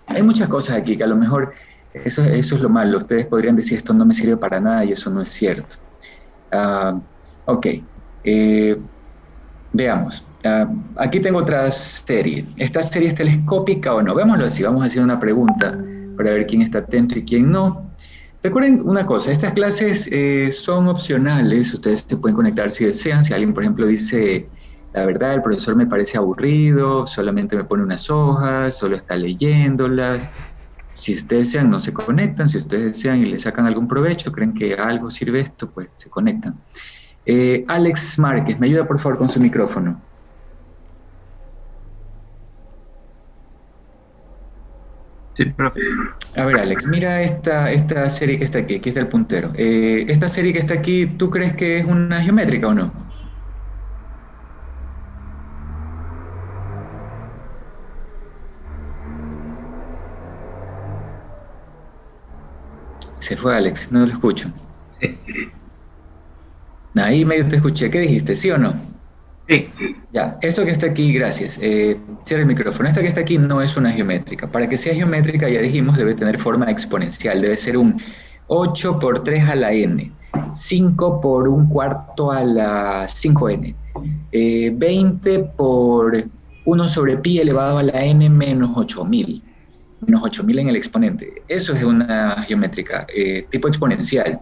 hay muchas cosas aquí que a lo mejor eso es lo malo, ustedes podrían decir esto no me sirve para nada y eso no es cierto. Ok, veamos. Aquí tengo otra serie. ¿Esta serie es telescópica o no? Veámoslo así, vamos a hacer una pregunta para ver quién está atento y quién no. Recuerden una cosa, estas clases son opcionales, ustedes se pueden conectar si desean. Si alguien, por ejemplo, dice, la verdad el profesor me parece aburrido, solamente me pone unas hojas, solo está leyéndolas. Si ustedes desean, no se conectan. Si ustedes desean y le sacan algún provecho, creen que algo sirve esto, pues se conectan. Alex Márquez, ¿me ayuda por favor con su micrófono? Sí, profe. A ver, Alex, mira esta serie que está aquí está el puntero. Esta serie que está aquí, ¿tú crees que es una geométrica o no? Se fue Alex, no lo escucho. Sí. Ahí medio te escuché, ¿qué dijiste? ¿Sí o no? Sí. Ya, esto que está aquí, gracias. Cierra el micrófono. Esta que está aquí no es una geométrica. Para que sea geométrica, ya dijimos, debe tener forma exponencial. Debe ser un 8 por 3 a la n, 5 por un cuarto a la 5n, 20 por 1 sobre pi elevado a la n menos 8000. Menos 8000 en el exponente. Eso es una geométrica, tipo exponencial.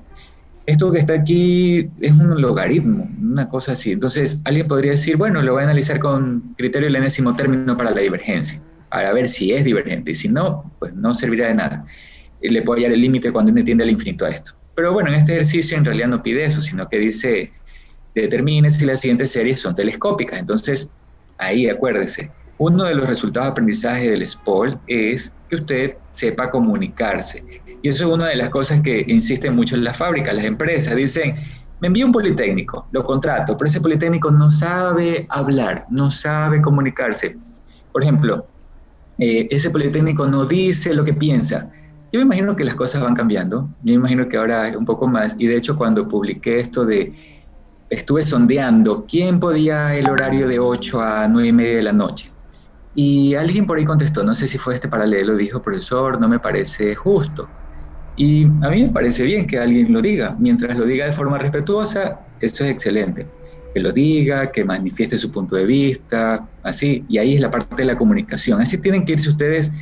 Esto que está aquí es un logaritmo, una cosa así. Entonces, alguien podría decir, bueno, lo voy a analizar con criterio del enésimo término para la divergencia, para ver si es divergente. Y si no, pues no servirá de nada. Le puedo hallar el límite cuando n tiende al infinito a esto. Pero bueno, en este ejercicio en realidad no pide eso, sino que dice, determine si las siguientes series son telescópicas. Entonces, ahí acuérdese, uno de los resultados de aprendizaje del SPOL es que usted sepa comunicarse. Y eso es una de las cosas que insisten mucho en las fábricas, las empresas. Dicen, me envía un politécnico, lo contrato, pero ese politécnico no sabe hablar, no sabe comunicarse. Por ejemplo, ese politécnico no dice lo que piensa. Yo me imagino que las cosas van cambiando. Yo me imagino que ahora es un poco más. Y de hecho, cuando publiqué esto estuve sondeando quién podía el horario de 8 a 9:30 de la noche. Y alguien por ahí contestó, no sé si fue este paralelo, dijo, profesor, no me parece justo. Y a mí me parece bien que alguien lo diga, mientras lo diga de forma respetuosa, eso es excelente. Que lo diga, que manifieste su punto de vista, así, y ahí es la parte de la comunicación. Así tienen que irse ustedes,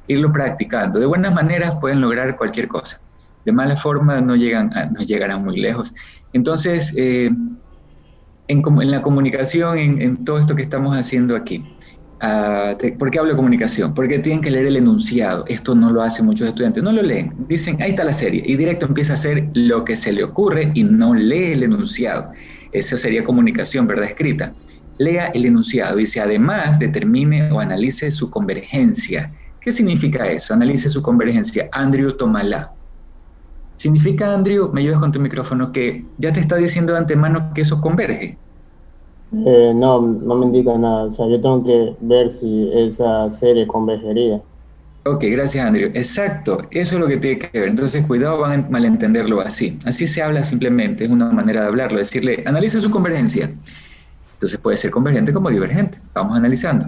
irlo practicando. De buenas maneras pueden lograr cualquier cosa. De mala forma no llegarán muy lejos. Entonces, en la comunicación, en todo esto que estamos haciendo aquí, ¿por qué hablo de comunicación? Porque tienen que leer el enunciado. Esto no lo hacen muchos estudiantes, no lo leen. Dicen, ahí está la serie, y directo empieza a hacer lo que se le ocurre y no lee el enunciado. Esa sería comunicación, ¿verdad? Escrita. Lea el enunciado, dice, además determine o analice su convergencia. ¿Qué significa eso? Analice su convergencia. Andrew, tómala. ¿Significa, Andrew, me ayudas con tu micrófono, que ya te está diciendo de antemano que eso converge? No me indica nada. O sea, yo tengo que ver si esa serie convergería. Ok, gracias, Andrew. Exacto, eso es lo que tiene que ver. Entonces, cuidado, van a malentenderlo así. Así se habla simplemente, es una manera de hablarlo, decirle, analice su convergencia. Entonces puede ser convergente como divergente. Vamos analizando.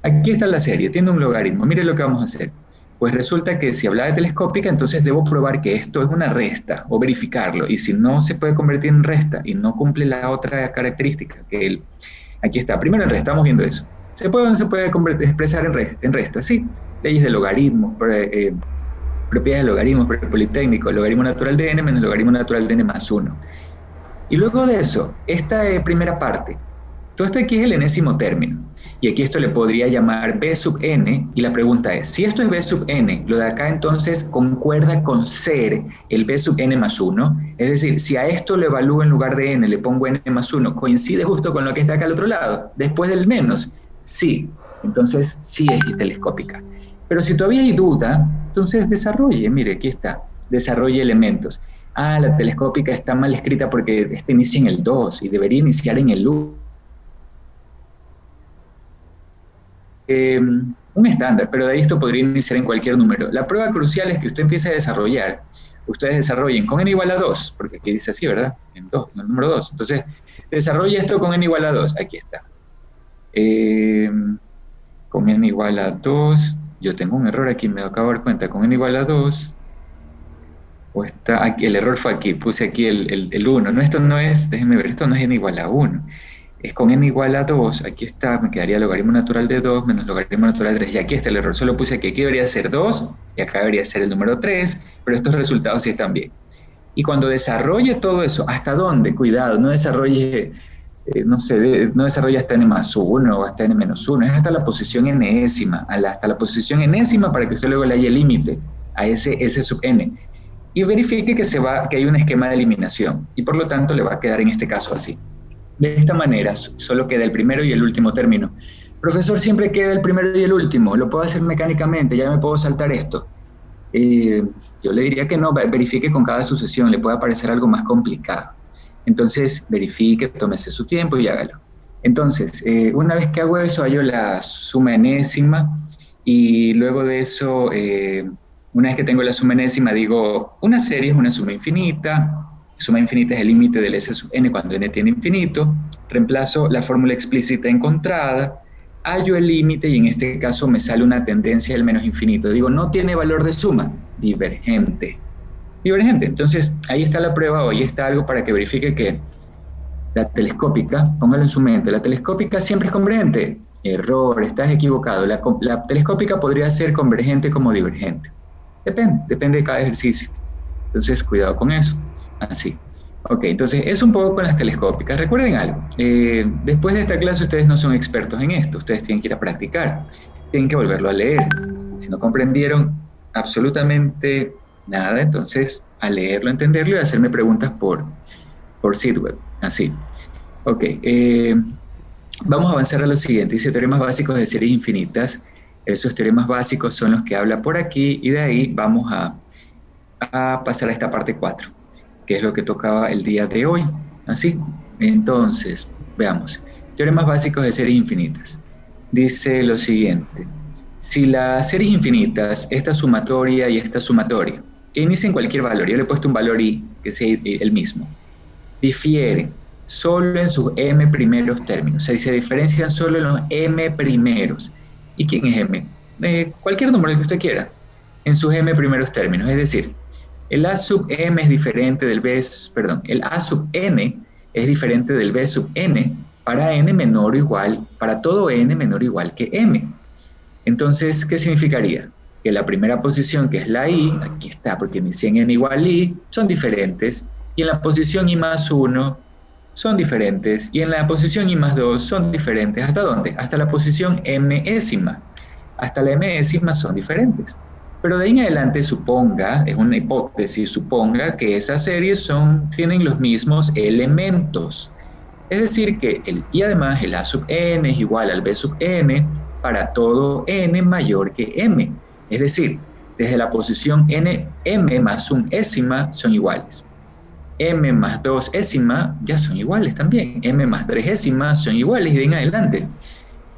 Aquí está la serie, tiene un logaritmo. Mire lo que vamos a hacer. Pues resulta que si hablaba de telescópica, entonces debo probar que esto es una resta o verificarlo. Y si no se puede convertir en resta y no cumple la otra característica, aquí está. Primero en resta, estamos viendo eso. ¿Se puede o no se puede expresar en resta? Sí. Leyes de logaritmos, propiedades de logaritmos, por el politécnico, logaritmo natural de n menos logaritmo natural de n más 1. Y luego de eso, esta primera parte, todo esto aquí es el enésimo término. Y aquí esto le podría llamar b sub n, y la pregunta es, si esto es b sub n, lo de acá entonces concuerda con ser el b sub n más 1, es decir, si a esto lo evalúo en lugar de n, le pongo n más 1, ¿coincide justo con lo que está acá al otro lado? Después del menos, sí, entonces sí es telescópica. Pero si todavía hay duda, entonces desarrolle, mire, aquí está, desarrolle elementos. Ah, la telescópica está mal escrita porque inicia en el 2 y debería iniciar en el 1. Un estándar, pero de ahí esto podría iniciar en cualquier número. La prueba crucial es que usted empiece a desarrollar, ustedes desarrollen con n igual a 2, porque aquí dice así, ¿verdad? En 2, en el número 2. Entonces, desarrolle esto con n igual a 2, aquí está. Con n igual a 2, yo tengo un error aquí, me acabo de dar cuenta, con n igual a 2, o está aquí, el error fue aquí, puse aquí el 1, no, esto no es, déjenme ver, esto no es n igual a 1, es con n igual a 2, aquí está, me quedaría logaritmo natural de 2 menos logaritmo natural de 3, y aquí está el error, solo puse aquí debería ser 2, y acá debería ser el número 3, pero estos resultados sí están bien. Y cuando desarrolle todo eso, ¿hasta dónde? Cuidado, no desarrolle no sé, no desarrolla hasta n+1 o hasta n-1, es hasta la posición enésima, hasta la posición enésima para que usted luego le haya el límite a ese S sub n. Y verifique que hay un esquema de eliminación, y por lo tanto le va a quedar en este caso así. De esta manera, solo queda el primero y el último término. Profesor, siempre queda el primero y el último, lo puedo hacer mecánicamente, ya me puedo saltar esto. Yo le diría que no, verifique con cada sucesión, le puede aparecer algo más complicado. Entonces, verifique, tómese su tiempo y hágalo. Entonces, una vez que hago eso, hallo la suma enésima, y luego de eso, una vez que tengo la suma enésima, digo, una serie es una suma infinita es el límite del S sub n cuando n tiene infinito, reemplazo la fórmula explícita encontrada, hallo el límite y en este caso me sale una tendencia del menos infinito. Digo, no tiene valor de suma, divergente. Divergente. Entonces, ahí está la prueba o ahí está algo para que verifique que la telescópica, póngalo en su mente, la telescópica siempre es convergente. Error, estás equivocado. La telescópica podría ser convergente como divergente. Depende de cada ejercicio. Entonces, cuidado con eso. Así. Ok, entonces es un poco con las telescópicas. Recuerden algo, después de esta clase ustedes no son expertos en esto, ustedes tienen que ir a practicar, tienen que volverlo a leer. Si no comprendieron absolutamente nada, entonces a leerlo, entenderlo y hacerme preguntas por Sitweb. Así. Ok, vamos a avanzar a lo siguiente. Dice teoremas básicos de series infinitas. Esos teoremas básicos son los que habla por aquí y de ahí vamos a pasar a esta parte 4. Que es lo que tocaba el día de hoy. Así, entonces, veamos. Teoremas básicos de series infinitas. Dice lo siguiente. Si las series infinitas, esta sumatoria y esta sumatoria, que inicien cualquier valor, yo le he puesto un valor i, que sea el mismo, difieren solo en sus m primeros términos, o sea, se diferencian solo en los m primeros. ¿Y quién es m? Cualquier número que usted quiera, en sus m primeros términos, es decir, el A sub m es diferente del el A sub n es diferente del B sub n para n menor o igual, para todo n menor o igual que m. Entonces, ¿qué significaría? Que la primera posición, que es la i, aquí está, porque mi 100 n igual i, son diferentes, y en la posición i más 1 son diferentes, y en la posición i más 2 son diferentes. ¿Hasta dónde? Hasta la posición m-ésima. Hasta la m-ésima son diferentes. Pero de ahí en adelante suponga, es una hipótesis, suponga que esas series tienen los mismos elementos. Es decir, que y además el A sub n es igual al B sub n para todo n mayor que m. Es decir, desde la posición n, m más 1 ésima son iguales. M más 2 ésima ya son iguales también. M más 3 ésima son iguales y de ahí en adelante.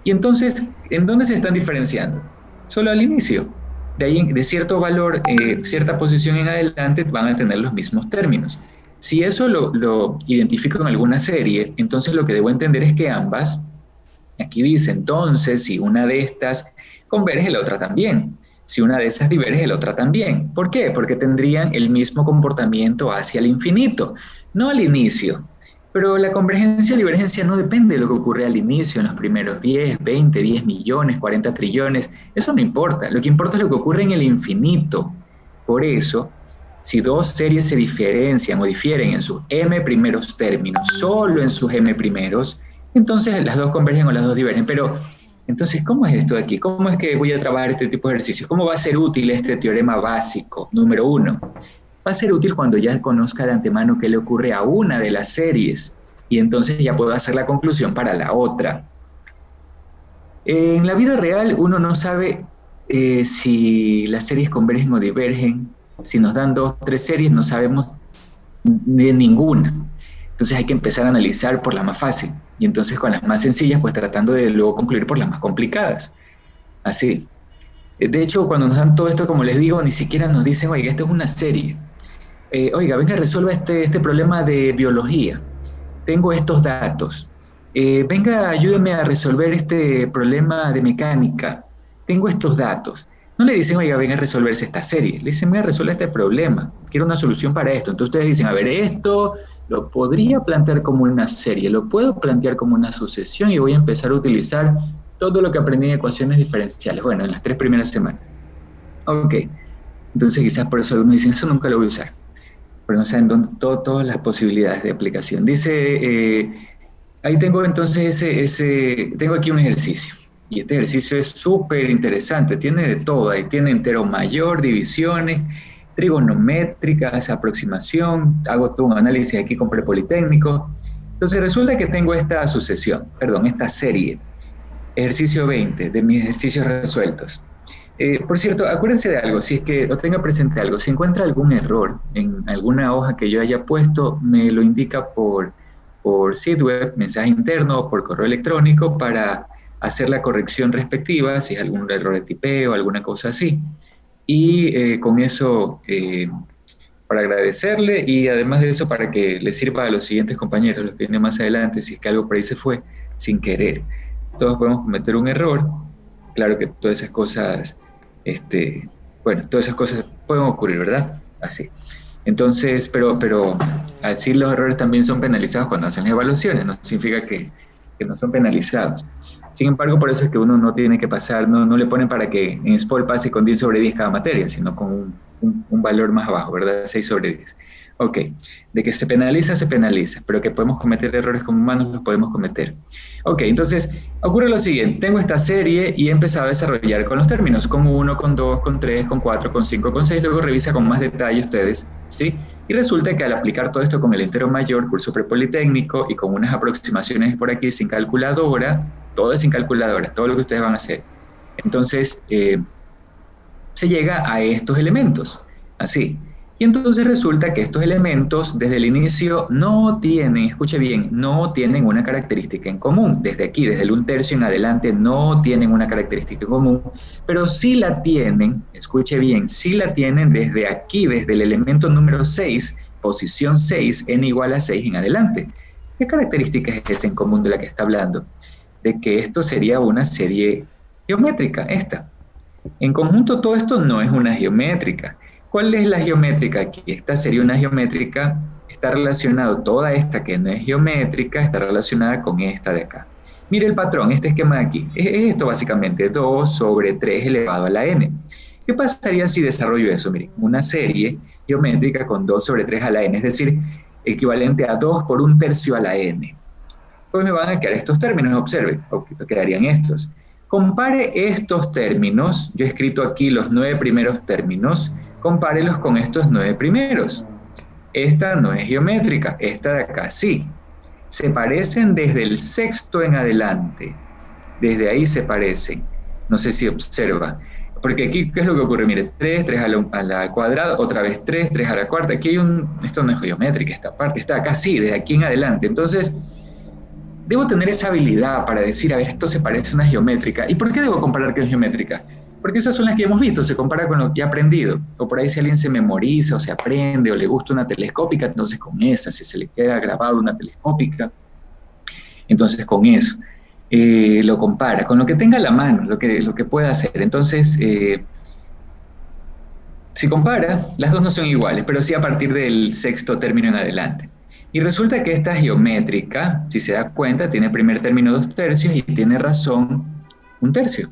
Y entonces, ¿en dónde se están diferenciando? Solo al inicio. De ahí, de cierto valor, cierta posición en adelante, van a tener los mismos términos. Si eso lo identifico con alguna serie, entonces lo que debo entender es que ambas, aquí dice, entonces, si una de estas converge, la otra también. Si una de esas diverge, la otra también. ¿Por qué? Porque tendrían el mismo comportamiento hacia el infinito, no al inicio. Pero la convergencia y divergencia no depende de lo que ocurre al inicio, en los primeros 10, 20, 10 millones, 40 trillones. Eso no importa. Lo que importa es lo que ocurre en el infinito. Por eso, si dos series se diferencian o difieren en sus m primeros términos, solo en sus m primeros, entonces las dos convergen o las dos divergen. Pero, entonces, ¿cómo es esto de aquí? ¿Cómo es que voy a trabajar este tipo de ejercicios? ¿Cómo va a ser útil este teorema básico, número 1? Va a ser útil cuando ya conozca de antemano qué le ocurre a una de las series y entonces ya puedo hacer la conclusión para la otra. En la vida real uno no sabe si las series convergen o divergen. Si nos dan 2 o 3 series no sabemos de ninguna. Entonces hay que empezar a analizar por la más fácil y entonces con las más sencillas pues tratando de luego concluir por las más complicadas. Así. De hecho, cuando nos dan todo esto, como les digo, ni siquiera nos dicen, oiga, esto es una serie. Oiga, venga, resuelva este problema de biología. Tengo estos datos. Venga, ayúdeme a resolver este problema de mecánica. Tengo estos datos. No le dicen, oiga, venga a resolverse esta serie. Le dicen, venga a resolver este problema. Quiero una solución para esto. Entonces ustedes dicen, a ver, esto lo podría plantear como una serie, lo puedo plantear como una sucesión y voy a empezar a utilizar todo lo que aprendí en ecuaciones diferenciales. Bueno, en las 3 primeras semanas. Ok. Entonces quizás por eso algunos dicen, eso nunca lo voy a usar. Pero no saben dónde todas las posibilidades de aplicación. Dice, ahí tengo entonces tengo aquí un ejercicio. Y este ejercicio es súper interesante, tiene de todo, ahí tiene entero mayor, divisiones, trigonométricas, aproximación, hago todo un análisis aquí con prepolitécnico. Entonces resulta que tengo esta esta serie, ejercicio 20 de mis ejercicios resueltos. Por cierto, acuérdense de algo, si es que o tenga presente algo, si encuentra algún error en alguna hoja que yo haya puesto, me lo indica por sitio web, mensaje interno o por correo electrónico para hacer la corrección respectiva, si es algún error de tipeo o alguna cosa así. Y con eso, para agradecerle y además de eso para que le sirva a los siguientes compañeros, los que vienen más adelante, si es que algo por ahí se fue sin querer. Todos podemos cometer un error, claro que todas esas cosas, todas esas cosas pueden ocurrir, ¿verdad? Así. Entonces, pero así los errores también son penalizados cuando hacen las evaluaciones, no significa que no son penalizados. Sin embargo, por eso es que uno no tiene que pasar, no le ponen para que en SPOL pase con 10 sobre 10 cada materia, sino con un valor más abajo, ¿verdad? 6 sobre 10. Ok, de que se penaliza, pero que podemos cometer errores como humanos, los podemos cometer. Ok, entonces, ocurre lo siguiente, tengo esta serie y he empezado a desarrollar con los términos, con 1, con 2, con 3, con 4, con 5, con 6, luego revisa con más detalle ustedes, ¿sí? Y resulta que al aplicar todo esto con el entero mayor, curso prepolitécnico, y con unas aproximaciones por aquí sin calculadora, todo es sin calculadora, todo lo que ustedes van a hacer, entonces se llega a estos elementos, así. Y entonces resulta que estos elementos desde el inicio no tienen, escuche bien, no tienen una característica en común. Desde aquí, desde el 1/3 en adelante, no tienen una característica en común, pero sí la tienen, escuche bien, sí la tienen desde aquí, desde el elemento número 6, posición 6, n igual a 6 en adelante. ¿Qué característica es esa en común de la que está hablando? De que esto sería una serie geométrica, esta. En conjunto todo esto no es una geométrica. ¿Cuál es la geométrica aquí? Esta sería una geométrica, está relacionado, toda esta que no es geométrica, está relacionada con esta de acá. Mire el patrón, este esquema de aquí. Es esto básicamente, 2 sobre 3 elevado a la n. ¿Qué pasaría si desarrollo eso? Miren, una serie geométrica con 2 sobre 3 a la n, es decir, equivalente a 2 por 1/3 a la n. Pues me van a quedar estos términos, observe, quedarían estos. Compare estos términos, yo he escrito aquí los 9 primeros términos, compárelos con estos 9 primeros. Esta no es geométrica, esta de acá sí. Se parecen desde el 6º en adelante. Desde ahí se parecen. No sé si observa. Porque aquí, ¿qué es lo que ocurre? Mire, 3, 3 a la cuadrada, otra vez 3, 3 a la cuarta. Aquí hay esto no es geométrica, esta parte está acá sí, desde aquí en adelante. Entonces, debo tener esa habilidad para decir, a ver, esto se parece a una geométrica. ¿Y por qué debo comparar que es geométrica? Porque esas son las que hemos visto, se compara con lo que he aprendido. O por ahí si alguien se memoriza o se aprende o le gusta una telescópica, entonces con esa, si se le queda grabado una telescópica, entonces con eso lo compara, con lo que tenga a la mano, lo que pueda hacer. Entonces, si compara, las dos no son iguales, pero sí a partir del 6º término en adelante. Y resulta que esta geométrica, si se da cuenta, tiene primer término 2/3 y tiene razón 1/3.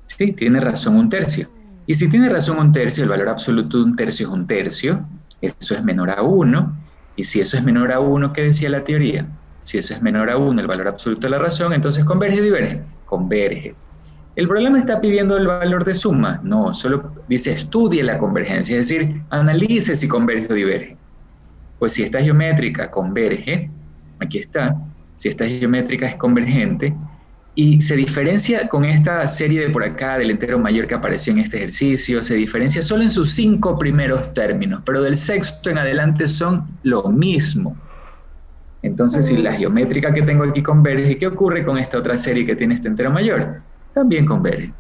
Sí, tiene razón 1/3. Y si tiene razón 1/3, el valor absoluto de 1/3 es 1/3, eso es menor a 1, y si eso es menor a 1, ¿qué decía la teoría? Si eso es menor a 1, el valor absoluto de la razón, entonces converge o diverge. Converge. ¿El problema está pidiendo el valor de suma? No, solo dice estudie la convergencia, es decir, analice si converge o diverge. Pues si esta geométrica converge, aquí está, si esta geométrica es convergente, y se diferencia con esta serie de por acá del entero mayor que apareció en este ejercicio, se diferencia solo en sus 5 primeros términos, pero del 6º en adelante son lo mismo. Entonces, si la geométrica que tengo aquí converge, ¿qué ocurre con esta otra serie que tiene este entero mayor? También converge.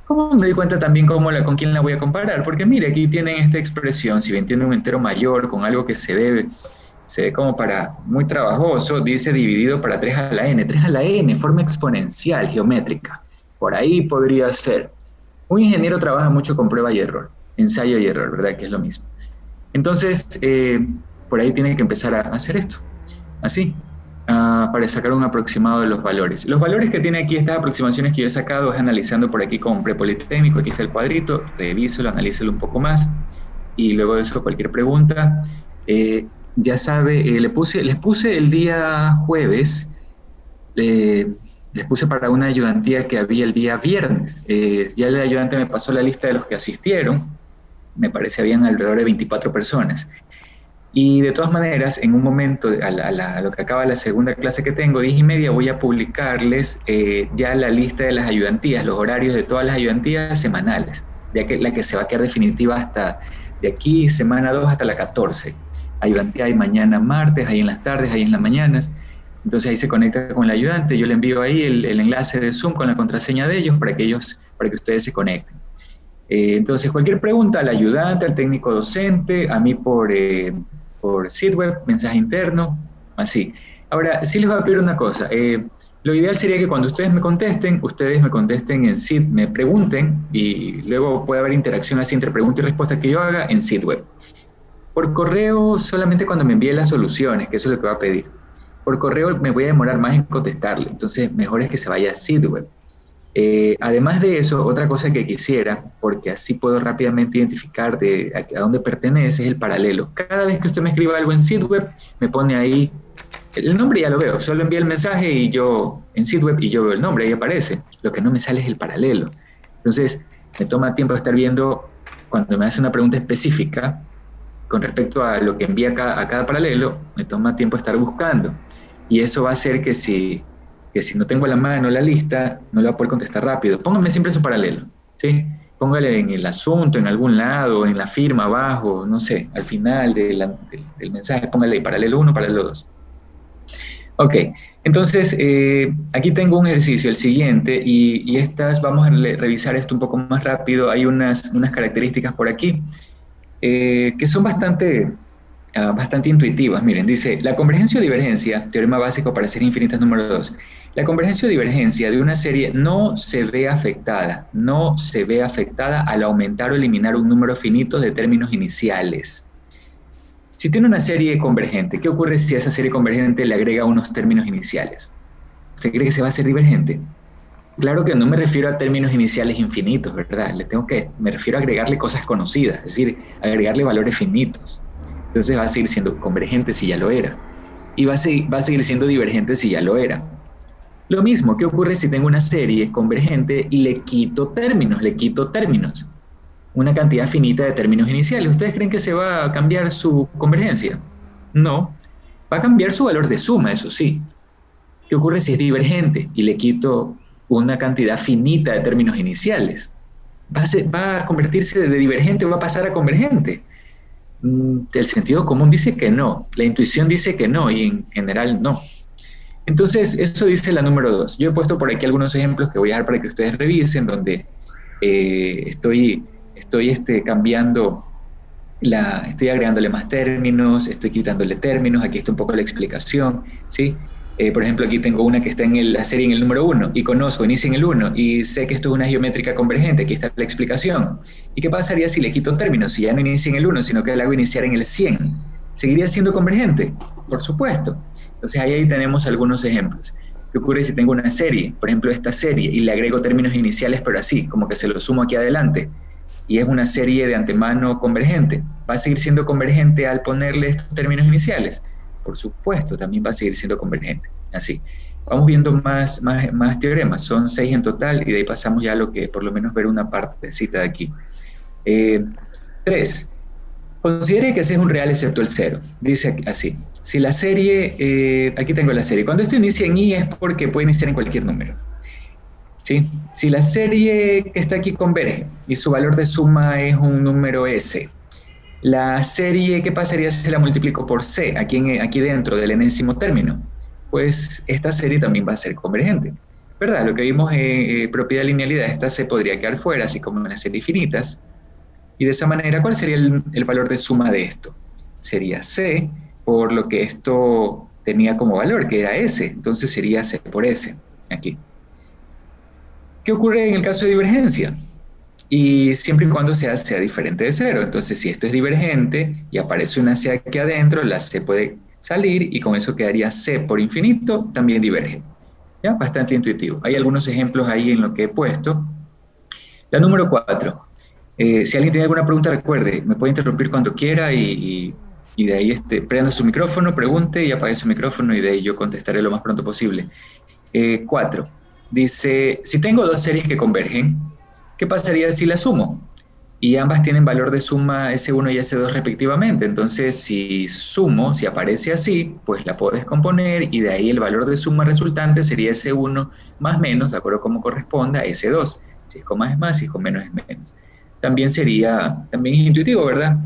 ¿Cómo me doy cuenta también con quién la voy a comparar? Porque mire, aquí tienen esta expresión, si bien tiene un entero mayor con algo que se ve como para muy trabajoso, dice dividido para 3 a la n. 3 a la n, forma exponencial, geométrica. Por ahí podría ser. Un ingeniero trabaja mucho con prueba y error, ensayo y error, ¿verdad? Que es lo mismo. Entonces, por ahí tiene que empezar a hacer esto, así, para sacar un aproximado de los valores. Los valores que tiene aquí, estas aproximaciones que yo he sacado, es analizando por aquí con prepolitécnico, aquí está el cuadrito, revíselo, analícelo un poco más, y luego de eso cualquier pregunta. Ya sabe, les puse el día jueves les puse para una ayudantía que había el día viernes. Ya el ayudante me pasó la lista de los que asistieron, me parece habían alrededor de 24 personas. Y de todas maneras, en un momento, a lo que acaba la segunda clase que tengo, 10:30, voy a publicarles ya la lista de las ayudantías, los horarios de todas las ayudantías semanales, ya que la que se va a quedar definitiva hasta de aquí, semana 2 hasta la 14. Ayudantía hay mañana martes, hay en las tardes, hay en las mañanas. Entonces ahí se conecta con el ayudante, yo le envío ahí el enlace de Zoom con la contraseña de ellos para que ustedes se conecten. Entonces cualquier pregunta al ayudante, al técnico docente, a mí por Sitweb, mensaje interno, así. Ahora, sí les voy a pedir una cosa. Lo ideal sería que cuando ustedes me contesten en Sit, me pregunten, y luego puede haber interacción así entre pregunta y respuesta que yo haga en Sitweb. Por correo, solamente cuando me envíe las soluciones, que eso es lo que va a pedir. Por correo me voy a demorar más en contestarle, entonces mejor es que se vaya a Sitweb. Además de eso, otra cosa que quisiera, porque así puedo rápidamente identificar a dónde pertenece, es el paralelo. Cada vez que usted me escriba algo en Sitweb, me pone ahí el nombre, ya lo veo. Solo envía el mensaje y yo en Sitweb y yo veo el nombre, ahí aparece. Lo que no me sale es el paralelo. Entonces, me toma tiempo estar viendo cuando me hace una pregunta específica con respecto a lo que envía a cada paralelo, me toma tiempo estar buscando. Y eso va a hacer que si no tengo a la mano la lista, no le voy a poder contestar rápido. Póngame siempre su paralelo, ¿sí? Póngale en el asunto, en algún lado, en la firma, abajo, no sé, al final del mensaje, póngale paralelo 1, paralelo 2. Ok, entonces, aquí tengo un ejercicio, el siguiente, y vamos a revisar esto un poco más rápido. Hay unas características por aquí que son bastante intuitivas. Miren, dice, la convergencia o divergencia, teorema básico para series infinitas número 2, la convergencia o divergencia de una serie no se ve afectada al aumentar o eliminar un número finito de términos iniciales. Si tiene una serie convergente, ¿qué ocurre si a esa serie convergente le agrega unos términos iniciales? ¿Usted cree que se va a hacer divergente? Claro que no me refiero a términos iniciales infinitos, ¿verdad? Me refiero a agregarle cosas conocidas, es decir, agregarle valores finitos. Entonces va a seguir siendo convergente si ya lo era. Y va a seguir siendo divergente si ya lo era. Lo mismo, ¿qué ocurre si tengo una serie convergente y le quito términos? Una cantidad finita de términos iniciales. ¿Ustedes creen que se va a cambiar su convergencia? No. Va a cambiar su valor de suma, eso sí. ¿Qué ocurre si es divergente y le quito una cantidad finita de términos iniciales? ¿Va a convertirse de divergente o va a pasar a convergente? El sentido común dice que no, la intuición dice que no, y en general no. Entonces, eso dice la número 2. Yo he puesto por aquí algunos ejemplos que voy a dejar para que ustedes revisen, donde estoy cambiando, estoy agregándole más términos, estoy quitándole términos, aquí está un poco la explicación, ¿sí? Por ejemplo, aquí tengo una que está en la serie en el número 1, y inicia en el 1, y sé que esto es una geométrica convergente, aquí está la explicación. ¿Y qué pasaría si le quito términos? Si ya no inicia en el 1, sino que la hago iniciar en el 100. ¿Seguiría siendo convergente? Por supuesto. Entonces ahí tenemos algunos ejemplos. ¿Qué ocurre si tengo una serie? Por ejemplo, esta serie, y le agrego términos iniciales, pero así, como que se lo sumo aquí adelante, y es una serie de antemano convergente. ¿Va a seguir siendo convergente al ponerle estos términos iniciales? Por supuesto, también va a seguir siendo convergente. Así. Vamos viendo más teoremas. Son 6 en total, y de ahí pasamos ya a lo que, por lo menos, ver una partecita de aquí. 3. Considere que ese es un real excepto el 0. Dice así. Si la serie, aquí tengo la serie. Cuando esto inicia en i es porque puede iniciar en cualquier número. ¿Sí? Si la serie que está aquí converge y su valor de suma es un número s, la serie, ¿qué pasaría si la multiplico por c, aquí dentro del enésimo término? Pues esta serie también va a ser convergente, ¿verdad? Lo que vimos en propiedad de linealidad, esta c podría quedar fuera, así como en las series finitas. Y de esa manera, ¿cuál sería el valor de suma de esto? Sería c por lo que esto tenía como valor, que era s. Entonces sería c por s, aquí. ¿Qué ocurre en el caso de divergencia? Y siempre y cuando sea diferente de 0. Entonces, si esto es divergente y aparece una c aquí adentro, la c puede salir y con eso quedaría c por infinito, también diverge. ¿Ya? Bastante intuitivo. Hay algunos ejemplos ahí en lo que he puesto. La número 4. Si alguien tiene alguna pregunta, recuerde, me puede interrumpir cuando quiera y de ahí prenda su micrófono, pregunte y apague su micrófono y de ahí yo contestaré lo más pronto posible. 4. Dice, si tengo dos series que convergen, ¿qué pasaría si las sumo? Y ambas tienen valor de suma S1 y S2 respectivamente. Entonces, si sumo, si aparece así, pues la puedo descomponer y de ahí el valor de suma resultante sería S1 más menos, de acuerdo a cómo corresponda, a S2. Si es con más es más, si es con menos es menos. También es intuitivo, ¿verdad?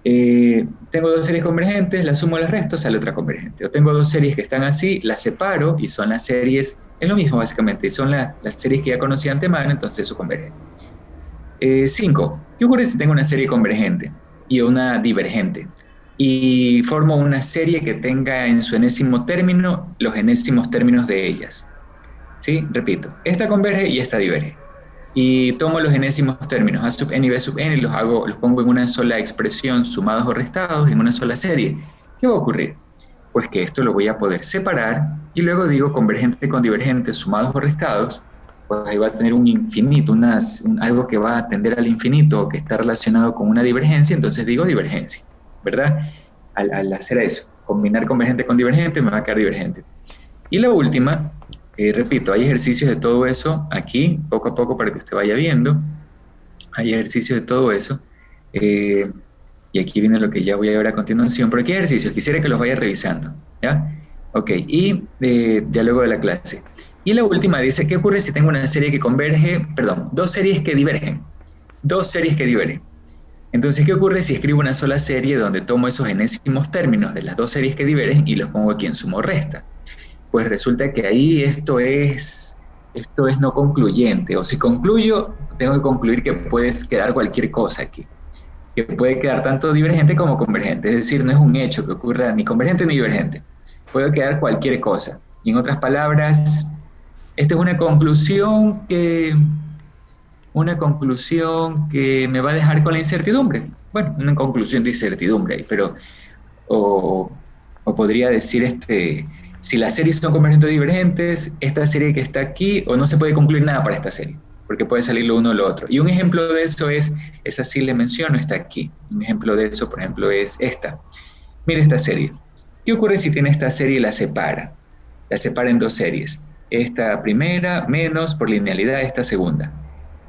Tengo dos series convergentes, las sumo, las resto, sale otra convergente. O tengo dos series que están así, las separo y son las series, es lo mismo básicamente, son las series que ya conocí de antemano, entonces eso converge. 5. ¿Qué ocurre si tengo una serie convergente y una divergente? Y formo una serie que tenga en su enésimo término los enésimos términos de ellas. ¿Sí? Repito, esta converge y esta diverge. Y tomo los enésimos términos A sub n y B sub n y los pongo en una sola expresión, sumados o restados, en una sola serie. ¿Qué va a ocurrir? Pues que esto lo voy a poder separar y luego digo convergente con divergente, sumados o restados, pues ahí va a tener un infinito, algo que va a tender al infinito o que está relacionado con una divergencia, entonces digo divergencia, ¿verdad? Al hacer eso, combinar convergente con divergente, me va a quedar divergente. Y la última, repito, hay ejercicios de todo eso aquí, poco a poco para que usted vaya viendo, hay ejercicios de todo eso, y aquí viene lo que ya voy a ver a continuación, pero aquí hay ejercicios, quisiera que los vaya revisando, ¿ya? Ok, y ya luego de la clase. Y la última dice, ¿qué ocurre si tengo una serie que converge, dos series que divergen? Dos series que divergen. Entonces, ¿qué ocurre si escribo una sola serie donde tomo esos enésimos términos de las dos series que divergen y los pongo aquí en suma o resta? Pues resulta que ahí esto es no concluyente, o si concluyo, tengo que concluir que puede quedar cualquier cosa aquí, que puede quedar tanto divergente como convergente, es decir, no es un hecho que ocurra ni convergente ni divergente, puede quedar cualquier cosa. Y en otras palabras, esta es una conclusión que me va a dejar con la incertidumbre. Bueno, una conclusión de incertidumbre ahí, pero o podría decir si las series son convergentes o divergentes, esta serie que está aquí, o no se puede concluir nada para esta serie, porque puede salir lo uno o lo otro. Y un ejemplo de eso esa sí le menciono, está aquí. Un ejemplo de eso, por ejemplo, es esta. Mire esta serie. ¿Qué ocurre si tiene esta serie y la separa? La separa en dos series. Esta primera menos por linealidad esta segunda.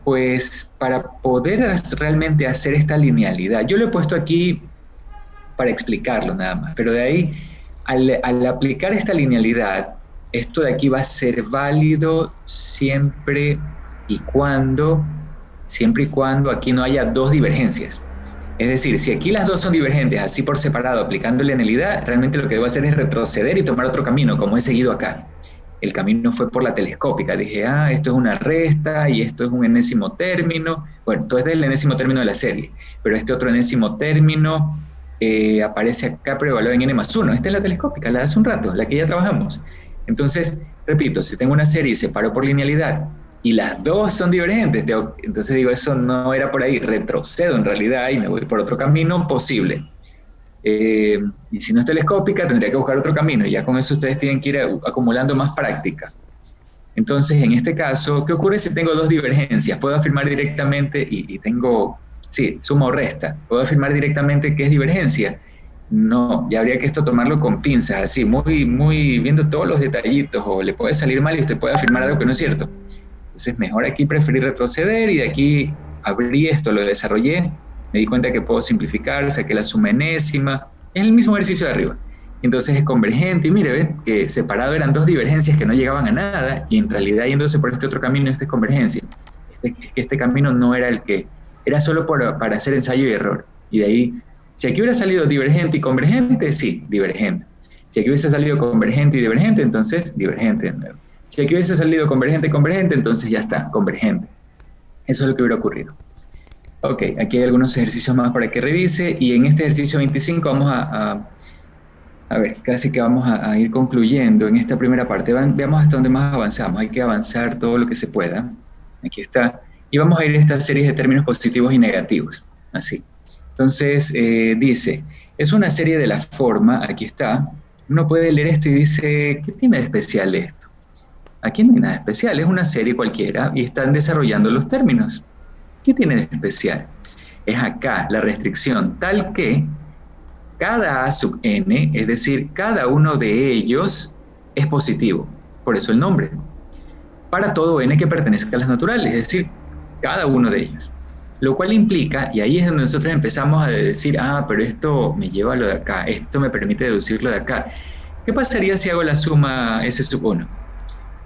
Pues para poder realmente hacer esta linealidad, yo lo he puesto aquí para explicarlo nada más, pero de ahí, al aplicar esta linealidad, esto de aquí va a ser válido siempre y cuando aquí no haya dos divergencias. Es decir, si aquí las dos son divergentes, así por separado, aplicando linealidad, realmente lo que debo hacer es retroceder y tomar otro camino, como he seguido acá. El camino fue por la telescópica. Dije, esto es una resta y esto es un enésimo término. Bueno, todo este es el enésimo término de la serie, pero este otro enésimo término aparece acá, pero evaluado en n más 1. Esta es la telescópica, la de hace un rato, la que ya trabajamos. Entonces, repito, si tengo una serie y separo por linealidad y las dos son divergentes, entonces digo, eso no era por ahí, retrocedo en realidad y me voy por otro camino posible. Y si no es telescópica, tendría que buscar otro camino, y ya con eso ustedes tienen que ir acumulando más práctica. Entonces, en este caso, ¿qué ocurre si tengo dos divergencias? Puedo afirmar directamente, y tengo, suma o resta, ¿puedo afirmar directamente que es divergencia? No, ya habría que esto tomarlo con pinzas, así, muy viendo todos los detallitos, o le puede salir mal y usted puede afirmar algo que no es cierto. Entonces, mejor aquí preferí retroceder, y de aquí abrí esto, lo desarrollé, me di cuenta que puedo simplificar, saqué la suma enésima, es el mismo ejercicio de arriba. Entonces es convergente, y mire, ¿ven? Que separado eran dos divergencias que no llegaban a nada, y en realidad yéndose por este otro camino, esta es convergencia. Este camino no era el que, era solo para hacer ensayo y error. Y de ahí, si aquí hubiera salido divergente y convergente, sí, divergente. Si aquí hubiese salido convergente y divergente, entonces divergente de nuevo. Si aquí hubiese salido convergente y convergente, entonces ya está, convergente. Eso es lo que hubiera ocurrido. Ok, aquí hay algunos ejercicios más para que revise, y en este ejercicio 25 vamos a ver, casi que vamos a ir concluyendo en esta primera parte. Veamos hasta dónde más avanzamos, hay que avanzar todo lo que se pueda. Aquí está, y vamos a ir a estas series de términos positivos y negativos, así. Entonces, dice, es una serie de la forma, aquí está, uno puede leer esto y dice, ¿qué tiene de especial esto? Aquí no hay nada especial, es una serie cualquiera y están desarrollando los términos. ¿Qué tiene de especial? Es acá la restricción tal que cada A sub n, es decir, cada uno de ellos es positivo. por eso el nombre, para todo n que pertenezca a las naturales, es decir, cada uno de ellos. Lo cual implica, y ahí es donde nosotros empezamos a decir, pero esto me lleva a lo de acá, esto me permite deducirlo de acá. ¿Qué pasaría si hago la suma S sub 1?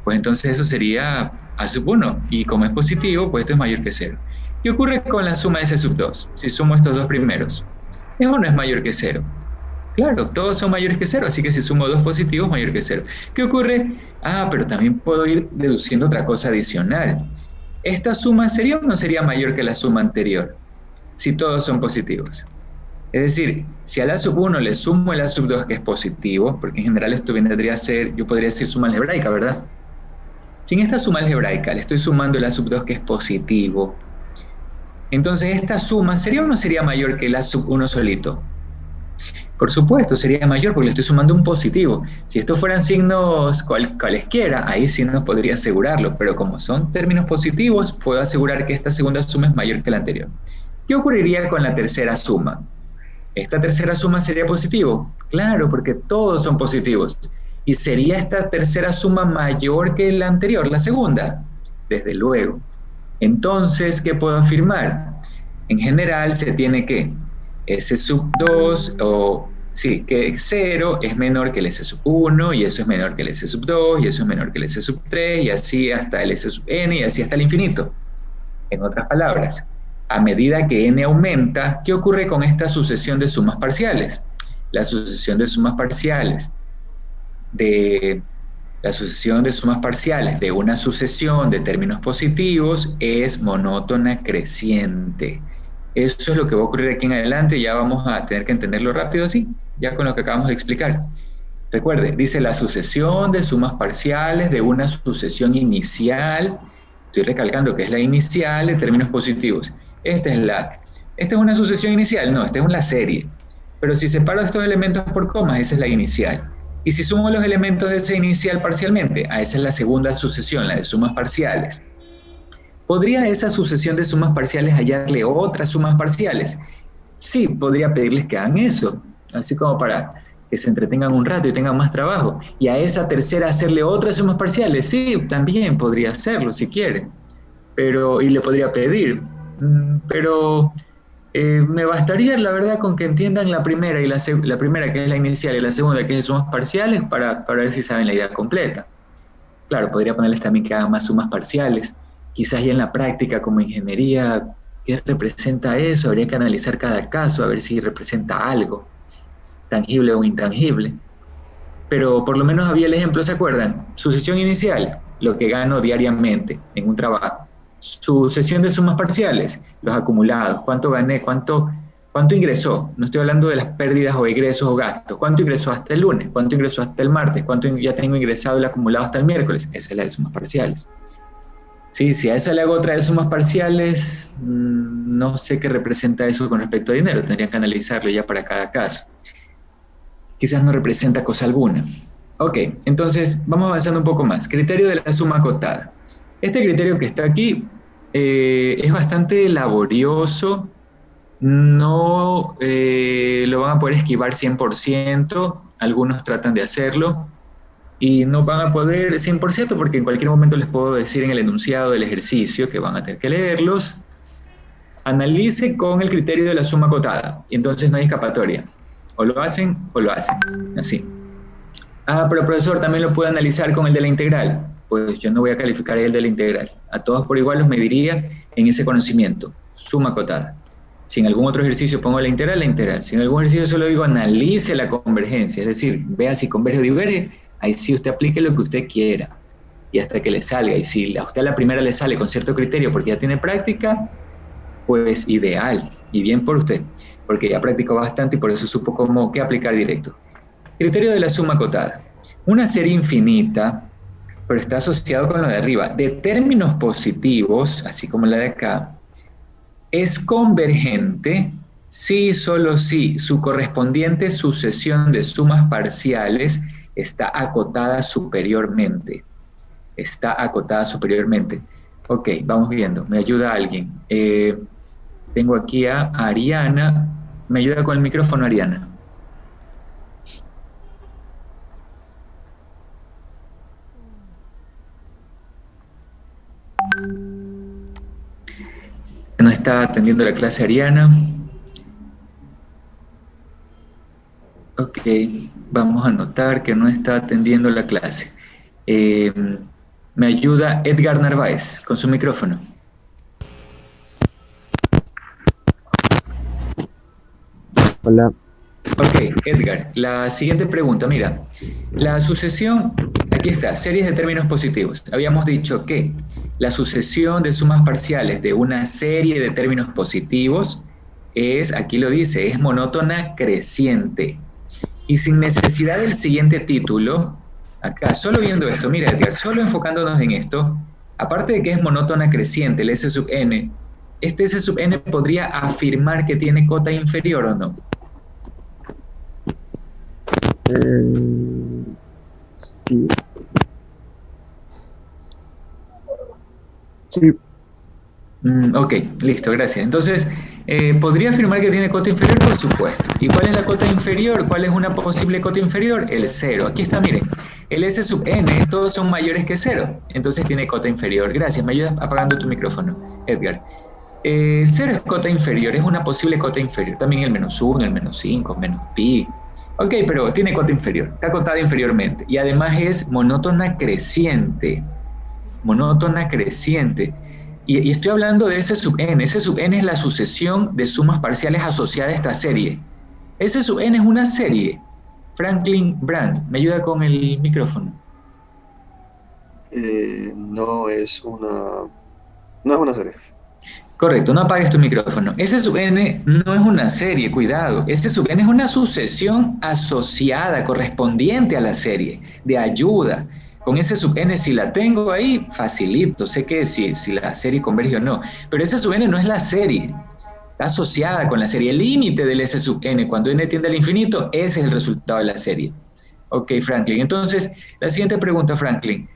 Pues entonces eso sería A sub 1, y como es positivo, pues esto es mayor que 0. ¿Qué ocurre con la suma S sub 2? Si sumo estos dos primeros, ¿es o no es mayor que 0? Claro, todos son mayores que 0, así que si sumo dos positivos, mayor que 0. ¿Qué ocurre? Pero también puedo ir deduciendo otra cosa adicional. ¿Esta suma sería o no sería mayor que la suma anterior? Si todos son positivos. Es decir, si al A sub 1 le sumo el A sub 2 que es positivo, porque en general esto vendría a ser, yo podría decir suma algebraica, ¿verdad? Si en esta suma algebraica le estoy sumando el A sub 2 que es positivo, entonces esta suma ¿sería o no sería mayor que el A sub 1 solito? Por supuesto, sería mayor porque le estoy sumando un positivo. Si estos fueran signos cualesquiera, ahí sí no podría asegurarlo, pero como son términos positivos, puedo asegurar que esta segunda suma es mayor que la anterior. ¿Qué ocurriría con la tercera suma? ¿Esta tercera suma sería positivo? Claro, porque todos son positivos. ¿Y sería esta tercera suma mayor que la anterior, la segunda? Desde luego. Entonces, ¿qué puedo afirmar? En general se tiene que S sub 2, que 0 es menor que el S sub 1, y eso es menor que el S sub 2, y eso es menor que el S sub 3, y así hasta el S sub n, y así hasta el infinito. En otras palabras, a medida que n aumenta, ¿qué ocurre con esta sucesión de sumas parciales? La sucesión de sumas parciales de una sucesión de términos positivos es monótona creciente. Eso es lo que va a ocurrir aquí en adelante, ya vamos a tener que entenderlo rápido así, ya con lo que acabamos de explicar. Recuerde, dice la sucesión de sumas parciales de una sucesión inicial, estoy recalcando que es la inicial de términos positivos. ¿Esta es una sucesión inicial? No, esta es una serie. Pero si separo estos elementos por comas, esa es la inicial. Y si sumo los elementos de esa inicial parcialmente, esa es la segunda sucesión, la de sumas parciales. ¿Podría esa sucesión de sumas parciales hallarle otras sumas parciales? Sí, podría pedirles que hagan eso, así como para que se entretengan un rato y tengan más trabajo. Y a esa tercera hacerle otras sumas parciales, sí, también podría hacerlo si quiere. Y le podría pedir. Pero me bastaría, la verdad, con que entiendan la primera, la primera que es la inicial y la segunda que es de sumas parciales para ver si saben la idea completa. Claro, podría ponerles también que hagan más sumas parciales. Quizás ya en la práctica como ingeniería, ¿qué representa eso? Habría que analizar cada caso a ver si representa algo, tangible o intangible. Pero por lo menos había el ejemplo, ¿se acuerdan? Sucesión inicial, lo que gano diariamente en un trabajo. Sucesión de sumas parciales, los acumulados, cuánto gané, cuánto ingresó. No estoy hablando de las pérdidas o egresos o gastos. ¿Cuánto ingresó hasta el lunes? ¿Cuánto ingresó hasta el martes? ¿Cuánto ya tengo ingresado el acumulado hasta el miércoles? Esa es la de sumas parciales. Sí, si a esa le hago otra de sumas parciales, no sé qué representa eso con respecto a dinero, tendría que analizarlo ya para cada caso. Quizás no representa cosa alguna. Ok, entonces vamos avanzando un poco más. Criterio de la suma acotada. Este criterio que está aquí es bastante laborioso, no lo van a poder esquivar 100%, algunos tratan de hacerlo, y no van a poder 100% porque en cualquier momento les puedo decir en el enunciado del ejercicio que van a tener que leerlos. Analice con el criterio de la suma acotada, y entonces no hay escapatoria. O lo hacen, así. Pero profesor, también lo puede analizar con el de la integral. Pues yo no voy a calificar el de la integral. A todos por igual los mediría en ese conocimiento, suma acotada. Si en algún otro ejercicio pongo la integral, la integral. Si en algún ejercicio solo digo analice la convergencia, es decir, vea si converge o diverge, ahí sí usted aplique lo que usted quiera y hasta que le salga. Y si a usted a la primera le sale con cierto criterio porque ya tiene práctica, pues ideal y bien por usted, porque ya practicó bastante y por eso supo qué aplicar directo. Criterio de la suma acotada. Una serie infinita, pero está asociado con lo de arriba, de términos positivos, así como la de acá, es convergente si, solo si, su correspondiente sucesión de sumas parciales está acotada superiormente. Está acotada superiormente. Ok, vamos viendo. ¿Me ayuda alguien? Tengo aquí a Ariana. ¿Me ayuda con el micrófono, Ariana? está atendiendo la clase Ariana. Ok, vamos a anotar que no está atendiendo la clase. Me ayuda Edgar Narváez con su micrófono. Hola. Ok, Edgar, la siguiente pregunta, mira, la sucesión, aquí está, series de términos positivos. Habíamos dicho que la sucesión de sumas parciales de una serie de términos positivos es, aquí lo dice, es monótona creciente. Y sin necesidad del siguiente título, acá, solo viendo esto, mira Edgar, solo enfocándonos en esto, aparte de que es monótona creciente, el S sub n, este S sub n podría afirmar que tiene cota inferior o no. Sí. Sí. Ok, listo, gracias. Entonces, ¿podría afirmar que tiene cota inferior? Por supuesto. ¿Y cuál es la cota inferior? ¿Cuál es una posible cota inferior? El 0. Aquí está, miren. El S sub n, todos son mayores que 0. Entonces tiene cota inferior. Gracias, me ayudas apagando tu micrófono, Edgar. 0 es cota inferior, es una posible cota inferior. También el menos 1, el menos 5, menos pi. Ok, pero tiene cota inferior, está cotada inferiormente. Y además es monótona creciente. Monótona creciente. Y estoy hablando de S sub n. S sub n es la sucesión de sumas parciales asociada a esta serie. S sub n es una serie. Franklin Brandt, ¿me ayuda con el micrófono? No es una serie. Correcto, no apagues tu micrófono. S sub n no es una serie, cuidado. S sub n es una sucesión asociada, correspondiente a la serie, de ayuda. Con S sub n, si la tengo ahí, facilito. Sé que si la serie converge o no. Pero S sub n no es la serie. Está asociada con la serie. El límite del S sub n, cuando n tiende al infinito, ese es el resultado de la serie. Ok, Franklin. Entonces, la siguiente pregunta, Franklin.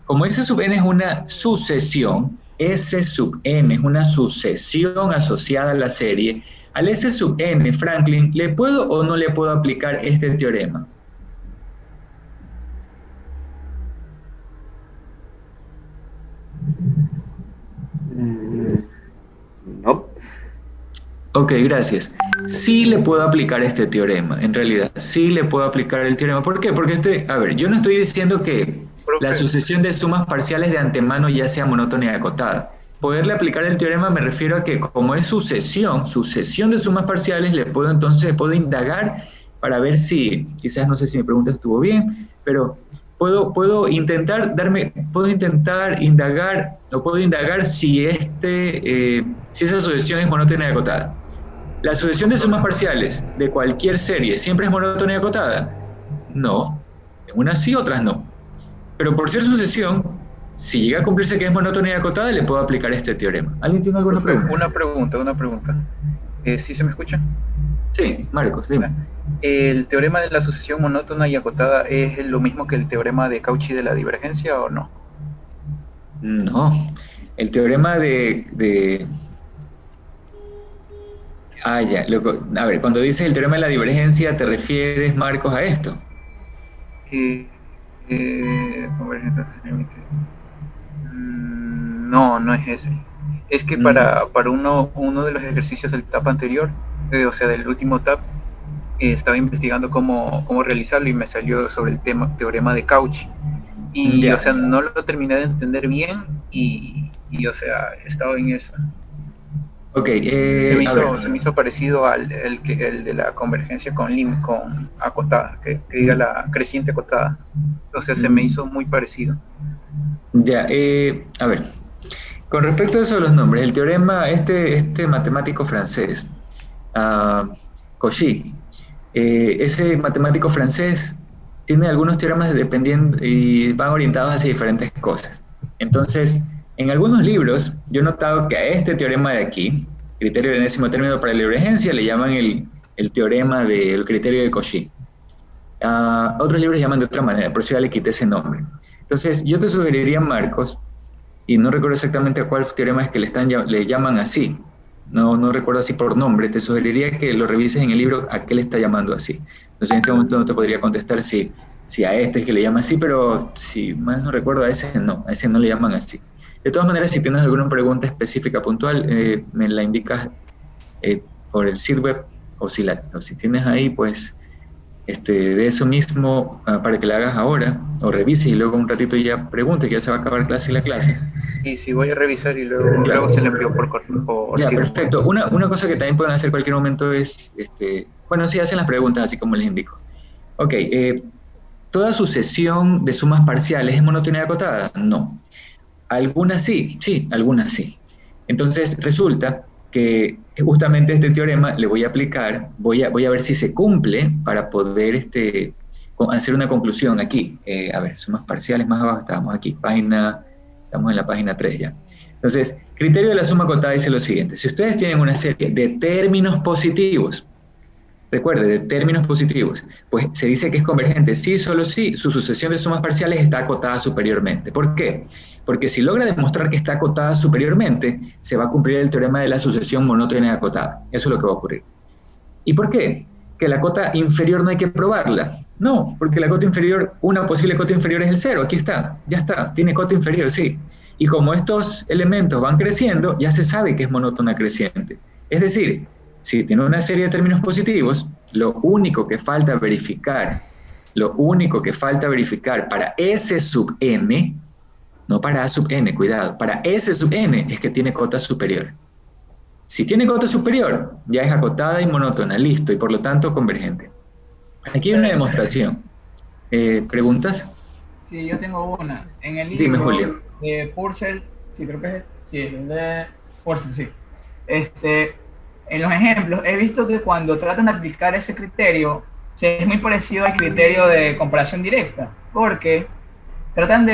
Como S sub n es una sucesión, S sub n es una sucesión asociada a la serie, al S sub n, Franklin, ¿le puedo o no le puedo aplicar este teorema? No. Ok, gracias. Sí le puedo aplicar este teorema, en realidad, sí le puedo aplicar el teorema. ¿Por qué? Porque a ver, yo no estoy diciendo que la sucesión de sumas parciales de antemano ya sea monótona y acotada. Poderle aplicar el teorema me refiero a que como es sucesión de sumas parciales, puedo indagar para ver si, quizás no sé si mi pregunta estuvo bien, pero puedo intentar indagar si esa sucesión es monótona y acotada. ¿La sucesión de sumas parciales de cualquier serie siempre es monótona y acotada? No. Unas sí, otras no. Pero por ser sucesión, si llega a cumplirse que es monótona y acotada, le puedo aplicar este teorema. ¿Alguien tiene alguna pregunta? Una pregunta. ¿Sí se me escucha? Sí, Marcos, dime. ¿El teorema de la sucesión monótona y acotada es lo mismo que el teorema de Cauchy de la divergencia o no? No. El teorema ya. A ver, cuando dices el teorema de la divergencia, ¿te refieres, Marcos, a esto? No, no es ese. Es que para uno de los ejercicios de la etapa anterior, o sea, del último tab, estaba investigando cómo realizarlo y me salió sobre el teorema de Cauchy. Y, o sea, no lo terminé de entender bien y o sea, he estado en eso. Ok, se me hizo parecido al de la convergencia con acotada, que diga la creciente acotada. O sea, se me hizo muy parecido. Ya, a ver, con respecto a eso de los nombres, el teorema, este matemático francés, Cauchy, ese matemático francés tiene algunos teoremas dependiendo y van orientados hacia diferentes cosas. Entonces, en algunos libros, yo he notado que a este teorema de aquí, criterio del enésimo término para la divergencia, le llaman el teorema del criterio de Cauchy. Otros libros llaman de otra manera, por eso ya le quité ese nombre. Entonces, yo te sugeriría, Marcos, y no recuerdo exactamente a cuál teorema es que le llaman así, no recuerdo así por nombre, te sugeriría que lo revises en el libro a qué le está llamando así. Entonces, en este momento no te podría contestar si a este es que le llama así, pero si mal no recuerdo, a ese no le llaman así. De todas maneras, si tienes alguna pregunta específica puntual, me la indicas por el sitweb, o si tienes ahí, pues de eso mismo, para que la hagas ahora, o revises y luego un ratito ya preguntes, que ya se va a acabar la clase. Y si voy a revisar y luego se lo envío por correo. Ya, perfecto. Una cosa que también pueden hacer en cualquier momento es, bueno, sí, hacen las preguntas, así como les indico. Ok, ¿toda sucesión de sumas parciales es monótona y acotada? No. Algunas sí, algunas sí. Entonces, resulta que justamente este teorema le voy a aplicar, voy a ver si se cumple para poder hacer una conclusión aquí. A ver, sumas parciales, más abajo estábamos aquí, estamos en la página 3 ya. Entonces, criterio de la suma acotada dice lo siguiente: si ustedes tienen una serie de términos positivos, recuerde, de términos positivos, pues se dice que es convergente sí, solo si su sucesión de sumas parciales está acotada superiormente. ¿Por qué? Porque si logra demostrar que está acotada superiormente, se va a cumplir el teorema de la sucesión monótona y acotada. Eso es lo que va a ocurrir. ¿Y por qué? Que la cota inferior no hay que probarla. No, porque la cota inferior, una posible cota inferior es el 0. Aquí está, ya está, tiene cota inferior, sí. Y como estos elementos van creciendo, ya se sabe que es monótona creciente. Es decir, si tiene una serie de términos positivos, lo único que falta verificar para S sub n, no para A sub n, cuidado, para S sub n es que tiene cota superior. Si tiene cota superior, ya es acotada y monótona, listo, y por lo tanto convergente. Aquí hay una demostración. ¿Preguntas? Sí, yo tengo una. En el Dime, libro Julio. de Purcell, sí, creo que es el de Purcell, sí. En los ejemplos he visto que cuando tratan de aplicar ese criterio, es muy parecido al criterio de comparación directa, porque tratan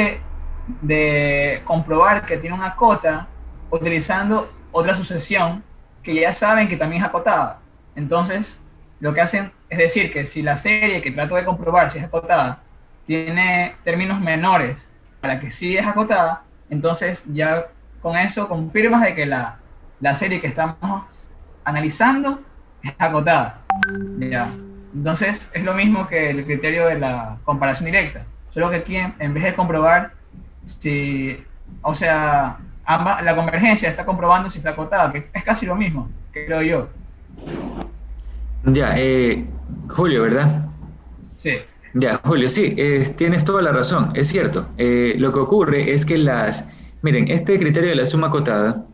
de comprobar que tiene una cota utilizando otra sucesión que ya saben que también es acotada. Entonces, lo que hacen es decir que si la serie que trato de comprobar si es acotada tiene términos menores a la que sí es acotada, entonces ya con eso confirmas de que la serie que estamos analizando es acotada. Ya. Entonces es lo mismo que el criterio de la comparación directa, solo que aquí en vez de comprobar si, o sea, la convergencia está comprobando si está acotada, que es casi lo mismo, creo yo. Ya, Julio, ¿verdad? Sí. Ya, Julio, sí, tienes toda la razón, es cierto. Lo que ocurre es que miren, este criterio de la suma acotada,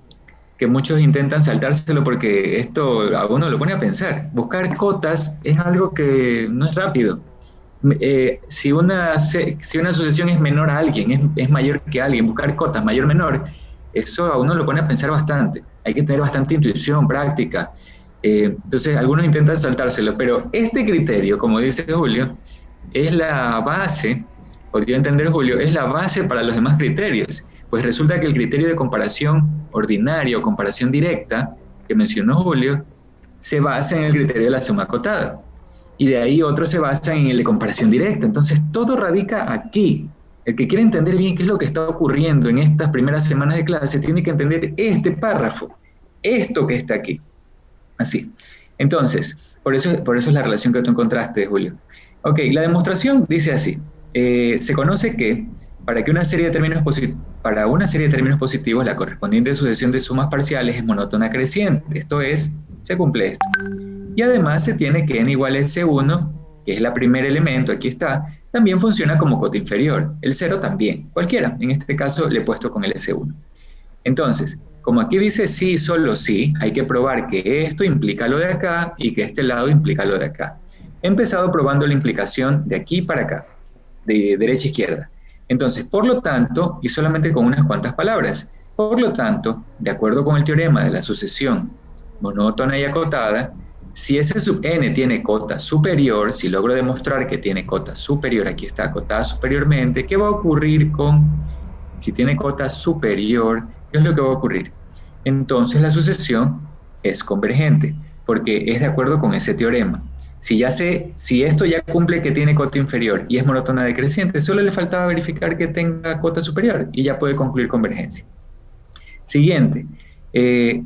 que muchos intentan saltárselo porque esto a uno lo pone a pensar. Buscar cotas es algo que no es rápido. Si una sucesión es menor a alguien, es mayor que alguien, buscar cotas mayor o menor, eso a uno lo pone a pensar bastante. Hay que tener bastante intuición, práctica. Entonces algunos intentan saltárselo, pero este criterio, como dice Julio, es la base, o dio a entender Julio, es la base para los demás criterios. Pues resulta que el criterio de comparación ordinaria o comparación directa que mencionó Julio se basa en el criterio de la suma acotada. Y de ahí otros se basan en el de comparación directa. Entonces todo radica aquí. El que quiere entender bien qué es lo que está ocurriendo en estas primeras semanas de clase tiene que entender este párrafo, esto que está aquí. Así. Entonces, por eso es la relación que tú encontraste, Julio. Ok, la demostración dice así. Se conoce que para una serie de términos positivos, la correspondiente sucesión de sumas parciales es monótona creciente. Esto es, se cumple esto. Y además se tiene que n igual a S1, que es el primer elemento, aquí está, también funciona como cota inferior. El 0 también, cualquiera. En este caso le he puesto con el S1. Entonces, como aquí dice sí, solo sí, hay que probar que esto implica lo de acá y que este lado implica lo de acá. He empezado probando la implicación de aquí para acá, de derecha a izquierda. Entonces, por lo tanto, y solamente con unas cuantas palabras, por lo tanto, de acuerdo con el teorema de la sucesión monótona y acotada, si S sub n tiene cota superior, si logro demostrar que tiene cota superior, aquí está acotada superiormente, ¿qué va a ocurrir si tiene cota superior? ¿Qué es lo que va a ocurrir? Entonces la sucesión es convergente, porque es de acuerdo con ese teorema. Si esto ya cumple que tiene cota inferior y es monótona decreciente, solo le faltaba verificar que tenga cota superior y ya puede concluir convergencia. Siguiente,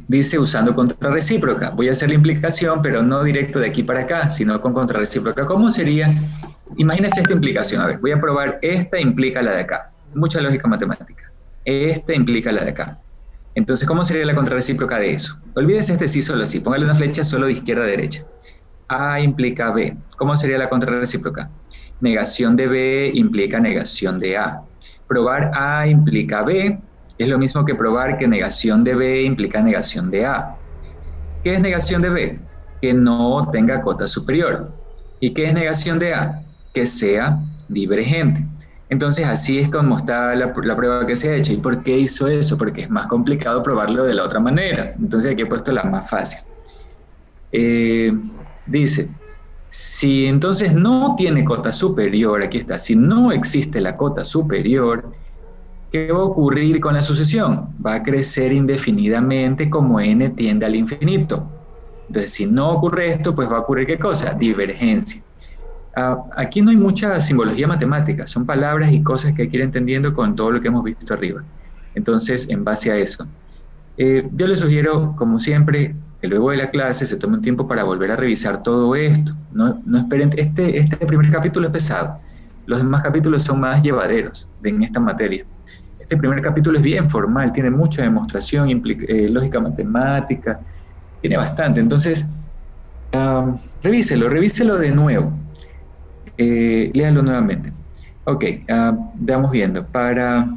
dice usando contrarrecíproca. Voy a hacer la implicación, pero no directo de aquí para acá, sino con contrarrecíproca. ¿Cómo sería? Imagínense esta implicación. A ver, voy a probar esta implica la de acá. Mucha lógica matemática. esta implica la de acá. Entonces, ¿cómo sería la contrarrecíproca de eso? Olvídense este sí solo sí, póngale una flecha solo de izquierda a derecha. A implica B. ¿Cómo sería la contrarrecíproca? Negación de B implica negación de A. Probar A implica B es lo mismo que probar que negación de B implica negación de A. ¿Qué es negación de B? Que no tenga cota superior. ¿Y qué es negación de A? Que sea divergente. Entonces así es como está la prueba que se ha hecho. ¿Y por qué hizo eso? Porque es más complicado probarlo de la otra manera. Entonces aquí he puesto la más fácil. Dice, si entonces no tiene cota superior, aquí está, si no existe la cota superior, ¿qué va a ocurrir con la sucesión? Va a crecer indefinidamente como n tiende al infinito. Entonces, si no ocurre esto, pues va a ocurrir ¿qué cosa? Divergencia. Aquí no hay mucha simbología matemática, son palabras y cosas que hay que ir entendiendo con todo lo que hemos visto arriba. Entonces, en base a eso, yo les sugiero, como siempre, que luego de la clase se tome un tiempo para volver a revisar todo esto. No esperen, este primer capítulo es pesado, los demás capítulos son más llevaderos en esta materia. Este primer capítulo es bien formal, tiene mucha demostración, lógica matemática, tiene bastante. Entonces, revíselo de nuevo. Léanlo nuevamente. Ok, vamos viendo. Para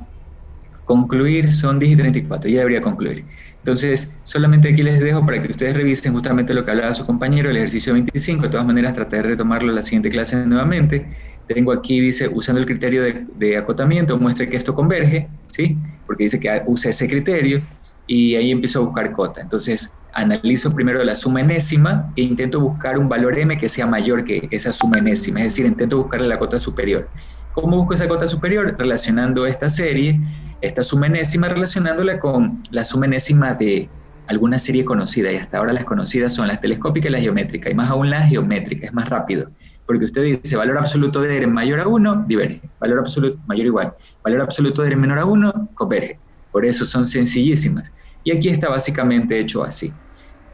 concluir son 10:34, ya debería concluir. Entonces, solamente aquí les dejo para que ustedes revisen justamente lo que hablaba su compañero, el ejercicio 25. De todas maneras, trataré de retomarlo en la siguiente clase nuevamente. Tengo aquí, dice, usando el criterio de acotamiento, muestre que esto converge, ¿sí? Porque dice que usa ese criterio y ahí empiezo a buscar cota. Entonces, analizo primero la suma enésima e intento buscar un valor m que sea mayor que esa suma enésima, es decir, intento buscarle la cota superior. ¿Cómo busco esa cota superior? Relacionando esta serie, esta suma enésima, relacionándola con la suma enésima de alguna serie conocida, y hasta ahora las conocidas son las telescópicas y las geométricas, y más aún la geométrica, es más rápido, porque usted dice valor absoluto de r mayor a 1, diverge, valor absoluto mayor o igual, valor absoluto de r menor a 1, converge. Por eso son sencillísimas. Y aquí está básicamente hecho así.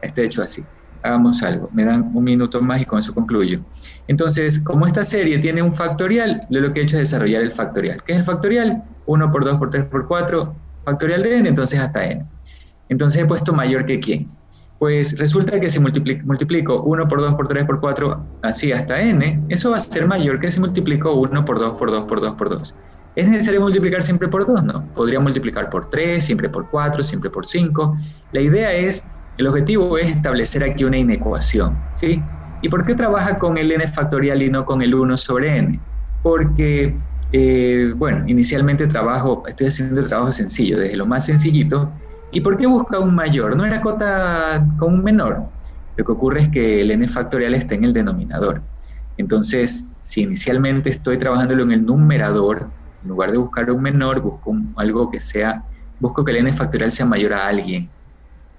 Está hecho así. Hagamos algo. Me dan un minuto más y con eso concluyo. Entonces, como esta serie tiene un factorial, lo que he hecho es desarrollar el factorial. ¿Qué es el factorial? 1 por 2 por 3 por 4, factorial de n, entonces hasta n. Entonces he puesto mayor que quién. Pues resulta que si multiplico 1 por 2 por 3 por 4, así hasta n, eso va a ser mayor que si multiplico 1 por 2 por 2 por 2 por 2. ¿Es necesario multiplicar siempre por 2? No. Podría multiplicar por 3, siempre por 4, siempre por 5. La idea es, el objetivo es establecer aquí una inecuación, ¿sí? ¿Y por qué trabaja con el n factorial y no con el 1 sobre n? Porque, bueno, inicialmente estoy haciendo el trabajo sencillo, desde lo más sencillito. ¿Y por qué busca un mayor? ¿No era cota con un menor? Lo que ocurre es que el n factorial está en el denominador. Entonces, si inicialmente estoy trabajándolo en el numerador, en lugar de buscar un menor, busco busco que el n factorial sea mayor a alguien.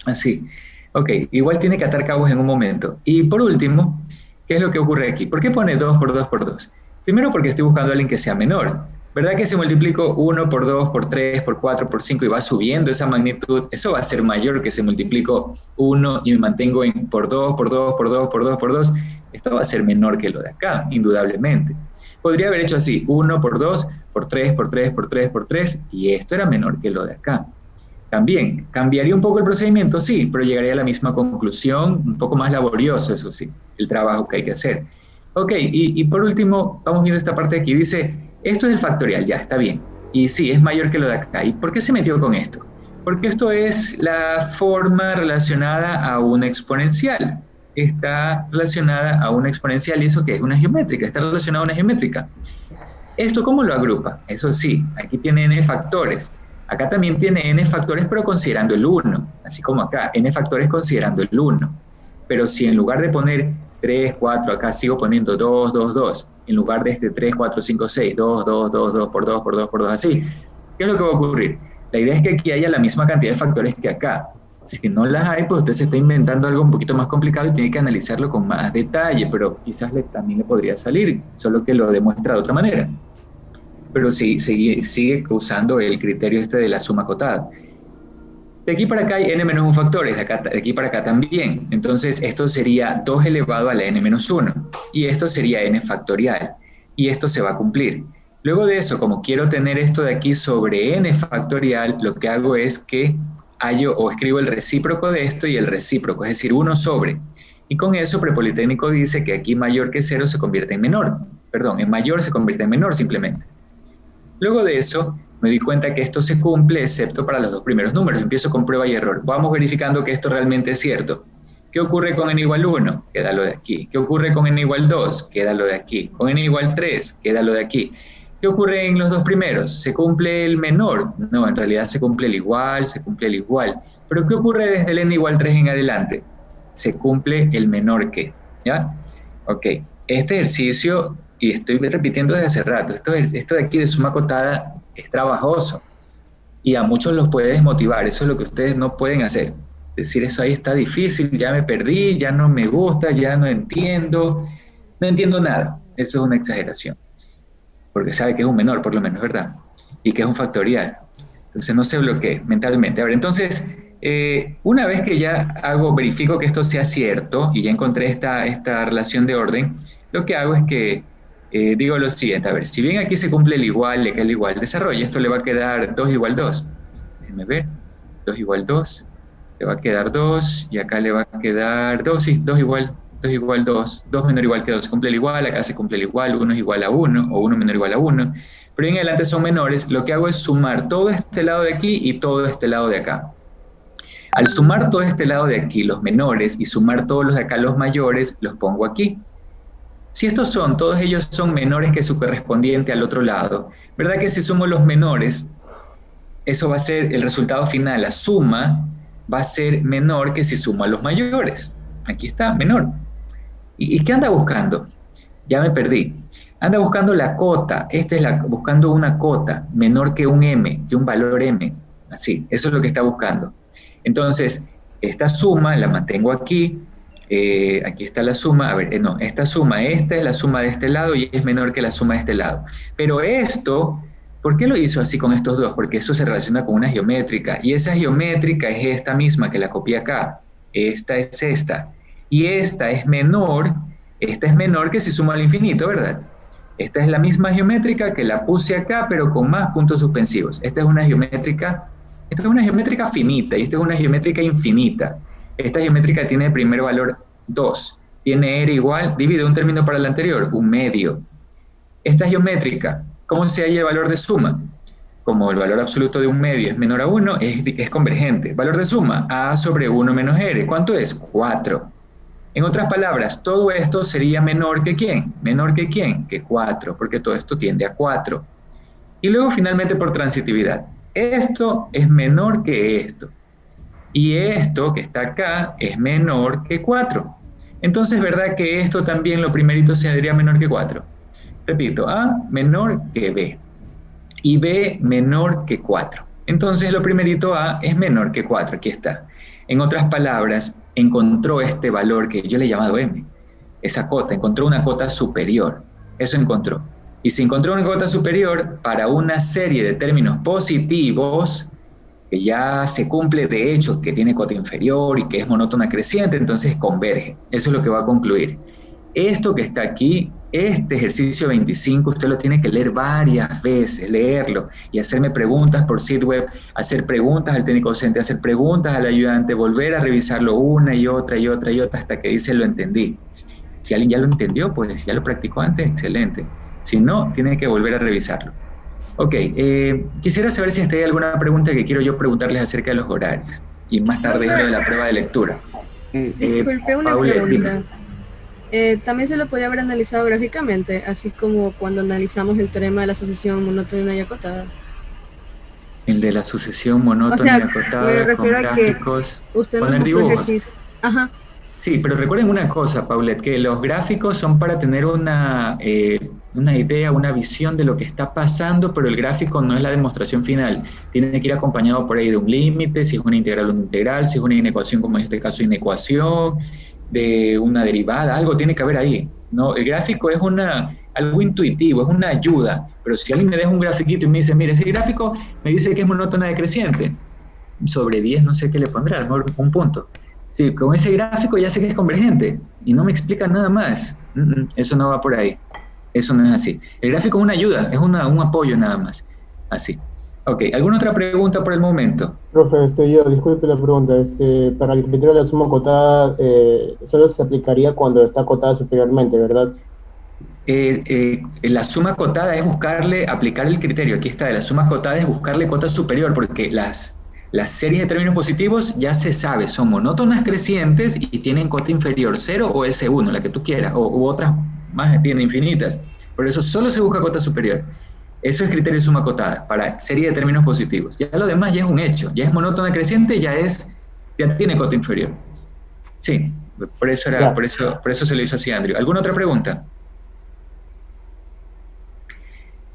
Así. Ok, igual tiene que atar cabos en un momento. Y por último, ¿qué es lo que ocurre aquí? ¿Por qué pone 2 por 2 por 2? Primero porque estoy buscando a alguien que sea menor. ¿Verdad que si multiplico 1 por 2 por 3 por 4 por 5 y va subiendo esa magnitud, eso va a ser mayor que si multiplico 1 y me mantengo en por 2 por 2 por 2 por 2 por 2? Esto va a ser menor que lo de acá, indudablemente. Podría haber hecho así, 1 por 2 por 3 por 3 por 3 por 3, y esto era menor que lo de acá. También, ¿cambiaría un poco el procedimiento? Sí, pero llegaría a la misma conclusión, un poco más laborioso, eso sí, el trabajo que hay que hacer. Ok, y por último, vamos viendo esta parte de aquí, dice, esto es el factorial, ya, está bien. Y sí, es mayor que lo de acá. ¿Y por qué se metió con esto? Porque esto es la forma relacionada a una exponencial. Está relacionada a una exponencial, y eso que es una geométrica, está relacionada a una geométrica. ¿Esto cómo lo agrupa? Eso sí, aquí tiene n factores. Acá también tiene n factores, pero considerando el 1. Así como acá, n factores considerando el 1. Pero si en lugar de poner 3, 4, acá sigo poniendo 2, 2, 2, en lugar de este 3, 4, 5, 6, 2, 2, 2, 2, por 2, por 2, por 2, así, ¿qué es lo que va a ocurrir? La idea es que aquí haya la misma cantidad de factores que acá. Si no las hay, pues usted se está inventando algo un poquito más complicado y tiene que analizarlo con más detalle, pero quizás también le podría salir, solo que lo demuestra de otra manera. Pero sí, sigue usando el criterio de la suma acotada. De aquí para acá hay n menos 1 factores, de aquí para acá también. Entonces esto sería 2 elevado a la n menos 1. Y esto sería n factorial. Y esto se va a cumplir. Luego de eso, como quiero tener esto de aquí sobre n factorial, lo que hago es que hallo o escribo el recíproco de esto y el recíproco, es decir, 1 sobre. Y con eso Prepolitécnico dice que aquí mayor que 0 se convierte en menor. Perdón, en mayor se convierte en menor simplemente. Luego de eso, me di cuenta que esto se cumple excepto para los dos primeros números. Empiezo con prueba y error. Vamos verificando que esto realmente es cierto. ¿Qué ocurre con n igual 1? Quédalo de aquí. ¿Qué ocurre con n igual 2? Quédalo de aquí. Con n igual 3, quédalo de aquí. ¿Qué ocurre en los dos primeros? ¿Se cumple el menor? No, en realidad se cumple el igual, se cumple el igual. ¿Pero qué ocurre desde el n igual 3 en adelante? Se cumple el menor que, ¿ya? Ok, este ejercicio, y estoy repitiendo desde hace rato, esto de aquí de suma acotada es trabajoso y a muchos los puede desmotivar, eso es lo que ustedes no pueden hacer. Decir eso ahí está difícil, ya me perdí, ya no me gusta, ya no entiendo nada, eso es una exageración. Porque sabe que es un menor, por lo menos, ¿verdad? Y que es un factorial. Entonces no se bloquee mentalmente. A ver, entonces, una vez que ya verifico que esto sea cierto, y ya encontré esta relación de orden, lo que hago es que digo lo siguiente. A ver, si bien aquí se cumple el igual, le queda el igual, desarrollo, esto le va a quedar 2 igual 2. Déjenme ver. 2 igual 2. Le va a quedar 2, y acá le va a quedar 2, sí, 2 igual 2, 2 menor igual que 2, se cumple el igual, acá se cumple el igual, 1 es igual a 1, o 1 menor igual a 1, pero en adelante son menores, lo que hago es sumar todo este lado de aquí y todo este lado de acá. Al sumar todo este lado de aquí, los menores, y sumar todos los de acá, los mayores, los pongo aquí. Si todos ellos son menores que su correspondiente al otro lado, ¿verdad que si sumo los menores, eso va a ser el resultado final, la suma va a ser menor que si sumo a los mayores? Aquí está, menor. ¿Y qué anda buscando? Ya me perdí. Anda buscando la cota. Buscando una cota menor que un m, que un valor m. Así, eso es lo que está buscando. Entonces, esta suma la mantengo aquí. Aquí está la suma. A ver, no, esta es la suma de este lado y es menor que la suma de este lado. Pero esto, ¿por qué lo hizo así con estos dos? Porque eso se relaciona con una geométrica. Y esa geométrica es esta misma que la copié acá. Esta es esta. Y esta es menor que si sumo al infinito, ¿verdad? Esta es la misma geométrica que la puse acá, pero con más puntos suspensivos. Esta es una geométrica finita y esta es una geométrica infinita. Esta geométrica tiene el primer valor 2. Tiene R igual, divide un término para el anterior, un medio. Esta geométrica, ¿cómo se halla el valor de suma? Como el valor absoluto de un medio es menor a 1, es convergente. Valor de suma, A sobre 1 menos R. ¿Cuánto es? 4. En otras palabras, todo esto sería menor que ¿quién? ¿Menor que quién? Que 4, porque todo esto tiende a 4. Y luego finalmente por transitividad. Esto es menor que esto. Y esto que está acá es menor que 4. Entonces, ¿verdad que esto también lo primerito sería menor que 4? Repito, A menor que B. Y B menor que 4. Entonces lo primerito A es menor que 4, aquí está. En otras palabras, encontró este valor que yo le he llamado M, esa cota, encontró una cota superior, eso encontró. Y si encontró una cota superior para una serie de términos positivos, que ya se cumple de hecho, que tiene cota inferior y que es monótona creciente, entonces converge. Eso es lo que va a concluir. Esto que está aquí, este ejercicio 25, usted lo tiene que leer varias veces, leerlo y hacerme preguntas por sitweb, hacer preguntas al técnico docente, hacer preguntas al ayudante, volver a revisarlo una y otra y otra y otra hasta que dice lo entendí. Si alguien ya lo entendió, pues ya lo practicó antes, excelente. Si no, tiene que volver a revisarlo. Ok, quisiera saber si hay alguna pregunta que quiero yo preguntarles acerca de los horarios y más tarde lo de la prueba de lectura. Disculpe, una pregunta. También se lo podía haber analizado gráficamente, así como cuando analizamos el teorema de la sucesión monótona y acotada. El de la sucesión monótona y acotada, me refiero con a que gráficos, usted poner nos mostró dibujos. ejercicio. Ajá. Sí, pero recuerden una cosa, Paulette, que los gráficos son para tener una idea, una visión de lo que está pasando, pero el gráfico no es la demostración final. Tiene que ir acompañado por ahí de un límite, si es una integral o un integral, si es una inecuación, como en este caso inecuación, de una derivada, algo tiene que haber ahí, ¿no? El gráfico es algo intuitivo, es una ayuda, pero si alguien me deja un grafiquito y me dice, mire, ese gráfico me dice que es monótona decreciente, sobre 10 no sé qué le pondrá, a lo mejor un punto. Sí, con ese gráfico ya sé que es convergente, y no me explica nada más, eso no va por ahí. Eso no es así. El gráfico es una ayuda, es un apoyo nada más. Así. Ok, ¿alguna otra pregunta por el momento? Profe, disculpe la pregunta, para el criterio de la suma acotada, solo se aplicaría cuando está acotada superiormente, ¿verdad? La suma acotada es aplicar el criterio, aquí está, la suma acotada es buscarle cota superior, porque las series de términos positivos ya se sabe, son monótonas crecientes y tienen cota inferior, 0 o S1, la que tú quieras, u otras más tienen infinitas, por eso solo se busca cota superior. Eso es criterio de suma acotada, para serie de términos positivos. Ya lo demás ya es un hecho, ya es monótona creciente, ya tiene cota inferior. Sí, por eso se lo hizo así, Andrew. ¿Alguna otra pregunta?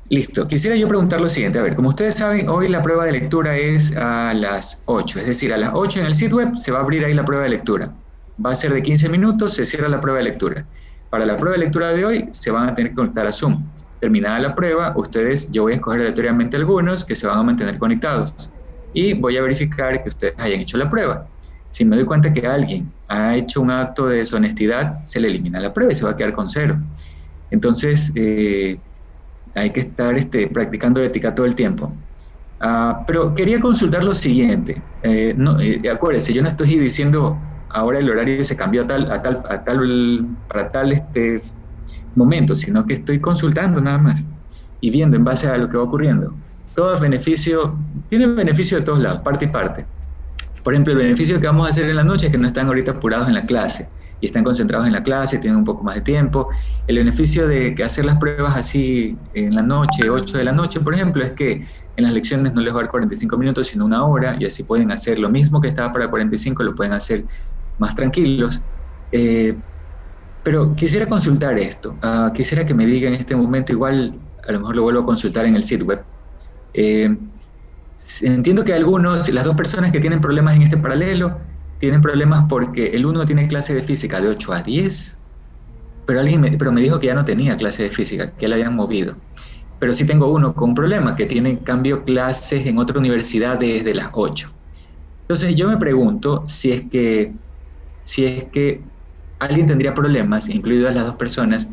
Listo, quisiera yo preguntar lo siguiente, a ver, como ustedes saben, hoy la prueba de lectura es a las 8, es decir, a las 8 en el sitio web se va a abrir ahí la prueba de lectura. Va a ser de 15 minutos, se cierra la prueba de lectura. Para la prueba de lectura de hoy se van a tener que conectar a Zoom. Terminada la prueba, yo voy a escoger aleatoriamente algunos que se van a mantener conectados y voy a verificar que ustedes hayan hecho la prueba. Si me doy cuenta que alguien ha hecho un acto de deshonestidad, se le elimina la prueba y se va a quedar con 0. Entonces, hay que estar practicando ética todo el tiempo. Pero quería consultar lo siguiente. Acuérdense, yo no estoy diciendo ahora el horario se cambió para tal momento, sino que estoy consultando nada más y viendo en base a lo que va ocurriendo. Todo tiene beneficio de todos lados, parte y parte. Por ejemplo, el beneficio que vamos a hacer en la noche es que no están ahorita apurados en la clase y están concentrados en la clase, tienen un poco más de tiempo. El beneficio de hacer las pruebas así en la noche, 8 de la noche, por ejemplo, es que en las lecciones no les va a dar 45 minutos, sino 1 hora, y así pueden hacer lo mismo que estaba para 45, lo pueden hacer más tranquilos. Pero quisiera consultar esto, quisiera que me digan en este momento, igual a lo mejor lo vuelvo a consultar en el sitio web. Entiendo que las dos personas que tienen problemas en este paralelo, tienen problemas porque el uno tiene clase de física de 8 a 10, pero me dijo que ya no tenía clase de física, que la habían movido. Pero sí tengo uno con un problema, que tiene en cambio clases en otra universidad desde las 8. Entonces yo me pregunto si es que alguien tendría problemas, incluidas las dos personas,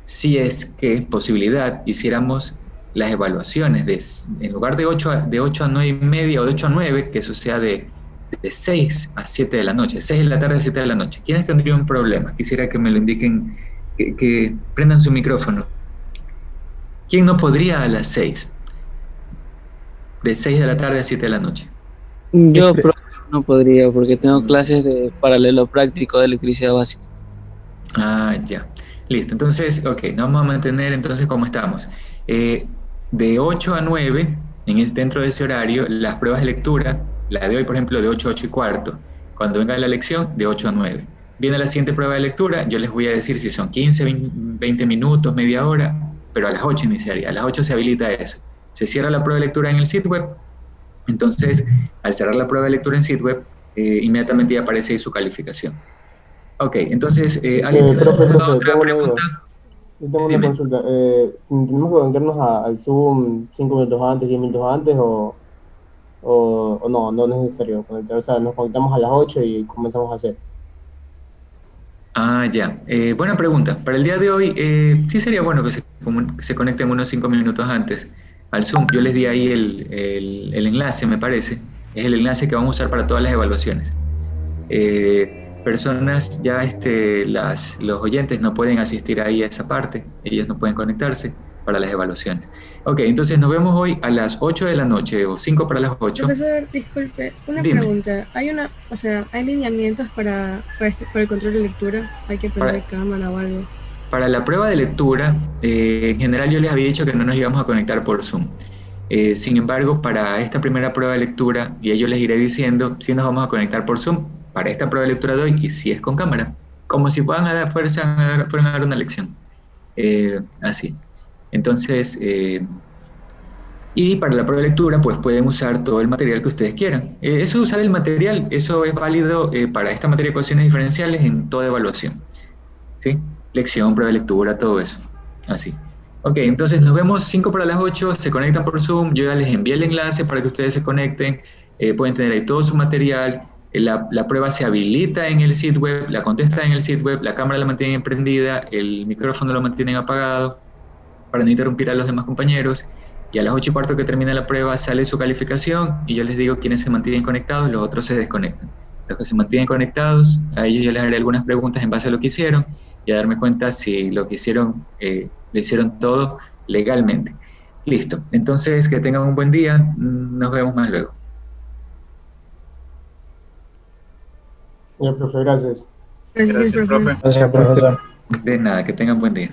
si es que posibilidad hiciéramos las evaluaciones en lugar de 8 a 9:30 o de 8 a 9, que eso sea de 6 a 7 de la noche, 6 de la tarde a 7 de la noche. ¿Quiénes tendrían un problema? Quisiera que me lo indiquen, que prendan su micrófono. ¿Quién no podría a las 6? De 6 de la tarde a 7 de la noche. Yo no podría porque tengo clases de paralelo práctico de electricidad básica. Ya. Listo. Entonces, ok, nos vamos a mantener entonces como estamos. De 8 a 9, dentro de ese horario, las pruebas de lectura, la de hoy, por ejemplo, de 8 a 8 y cuarto. Cuando venga la lección, de 8 a 9. Viene la siguiente prueba de lectura, yo les voy a decir si son 15, 20 minutos, media hora, pero a las 8 iniciaría. A las 8 se habilita eso. Se cierra la prueba de lectura en el sitio web. Entonces, al cerrar la prueba de lectura en sitio web, inmediatamente ya aparece ahí su calificación. Ok, entonces, ¿alguien tiene otra pregunta? Yo tengo una consulta. ¿Tenemos que conectarnos al Zoom 5 minutos antes, 10 minutos antes o no es necesario conectar? O sea, nos conectamos a las 8 y comenzamos a hacer. Ya. Buena pregunta. Para el día de hoy, sí sería bueno que se conecten unos 5 minutos antes al Zoom. Yo les di ahí el enlace, me parece. Es el enlace que vamos a usar para todas las evaluaciones. Personas ya, los oyentes no pueden asistir ahí a esa parte. Ellos no pueden conectarse para las evaluaciones. Ok, entonces nos vemos hoy a las 8 de la noche o 5 para las 8. Profesor, disculpe, una Dime. pregunta. ¿Hay lineamientos para el control de lectura? ¿Hay que poner cámara o algo? Para la prueba de lectura, en general yo les había dicho que no nos íbamos a conectar por Zoom. Sin embargo, para esta primera prueba de lectura, y yo les iré diciendo si nos vamos a conectar por Zoom para esta prueba de lectura de hoy y si es con cámara, como si fueran a dar una lección. Así. Entonces, y para la prueba de lectura, pues pueden usar todo el material que ustedes quieran. Eso de usar el material, eso es válido para esta materia de ecuaciones diferenciales en toda evaluación. ¿Sí? Lección, prueba de lectura, todo eso. Así. Ok, entonces nos vemos 5 para las 8, se conectan por Zoom, yo ya les envié el enlace para que ustedes se conecten, pueden tener ahí todo su material, la prueba se habilita en el sitio web, la contestan en el sitio web, la cámara la mantienen prendida, el micrófono lo mantienen apagado, para no interrumpir a los demás compañeros, y a las 8:15 que termina la prueba sale su calificación y yo les digo quiénes se mantienen conectados, los otros se desconectan. Los que se mantienen conectados, a ellos yo les haré algunas preguntas en base a lo que hicieron y a darme cuenta si lo que hicieron, lo hicieron todo legalmente. Listo, entonces que tengan un buen día, nos vemos más luego. Ya, profe, gracias. Gracias, profe. Gracias, profesor. De nada, que tengan buen día.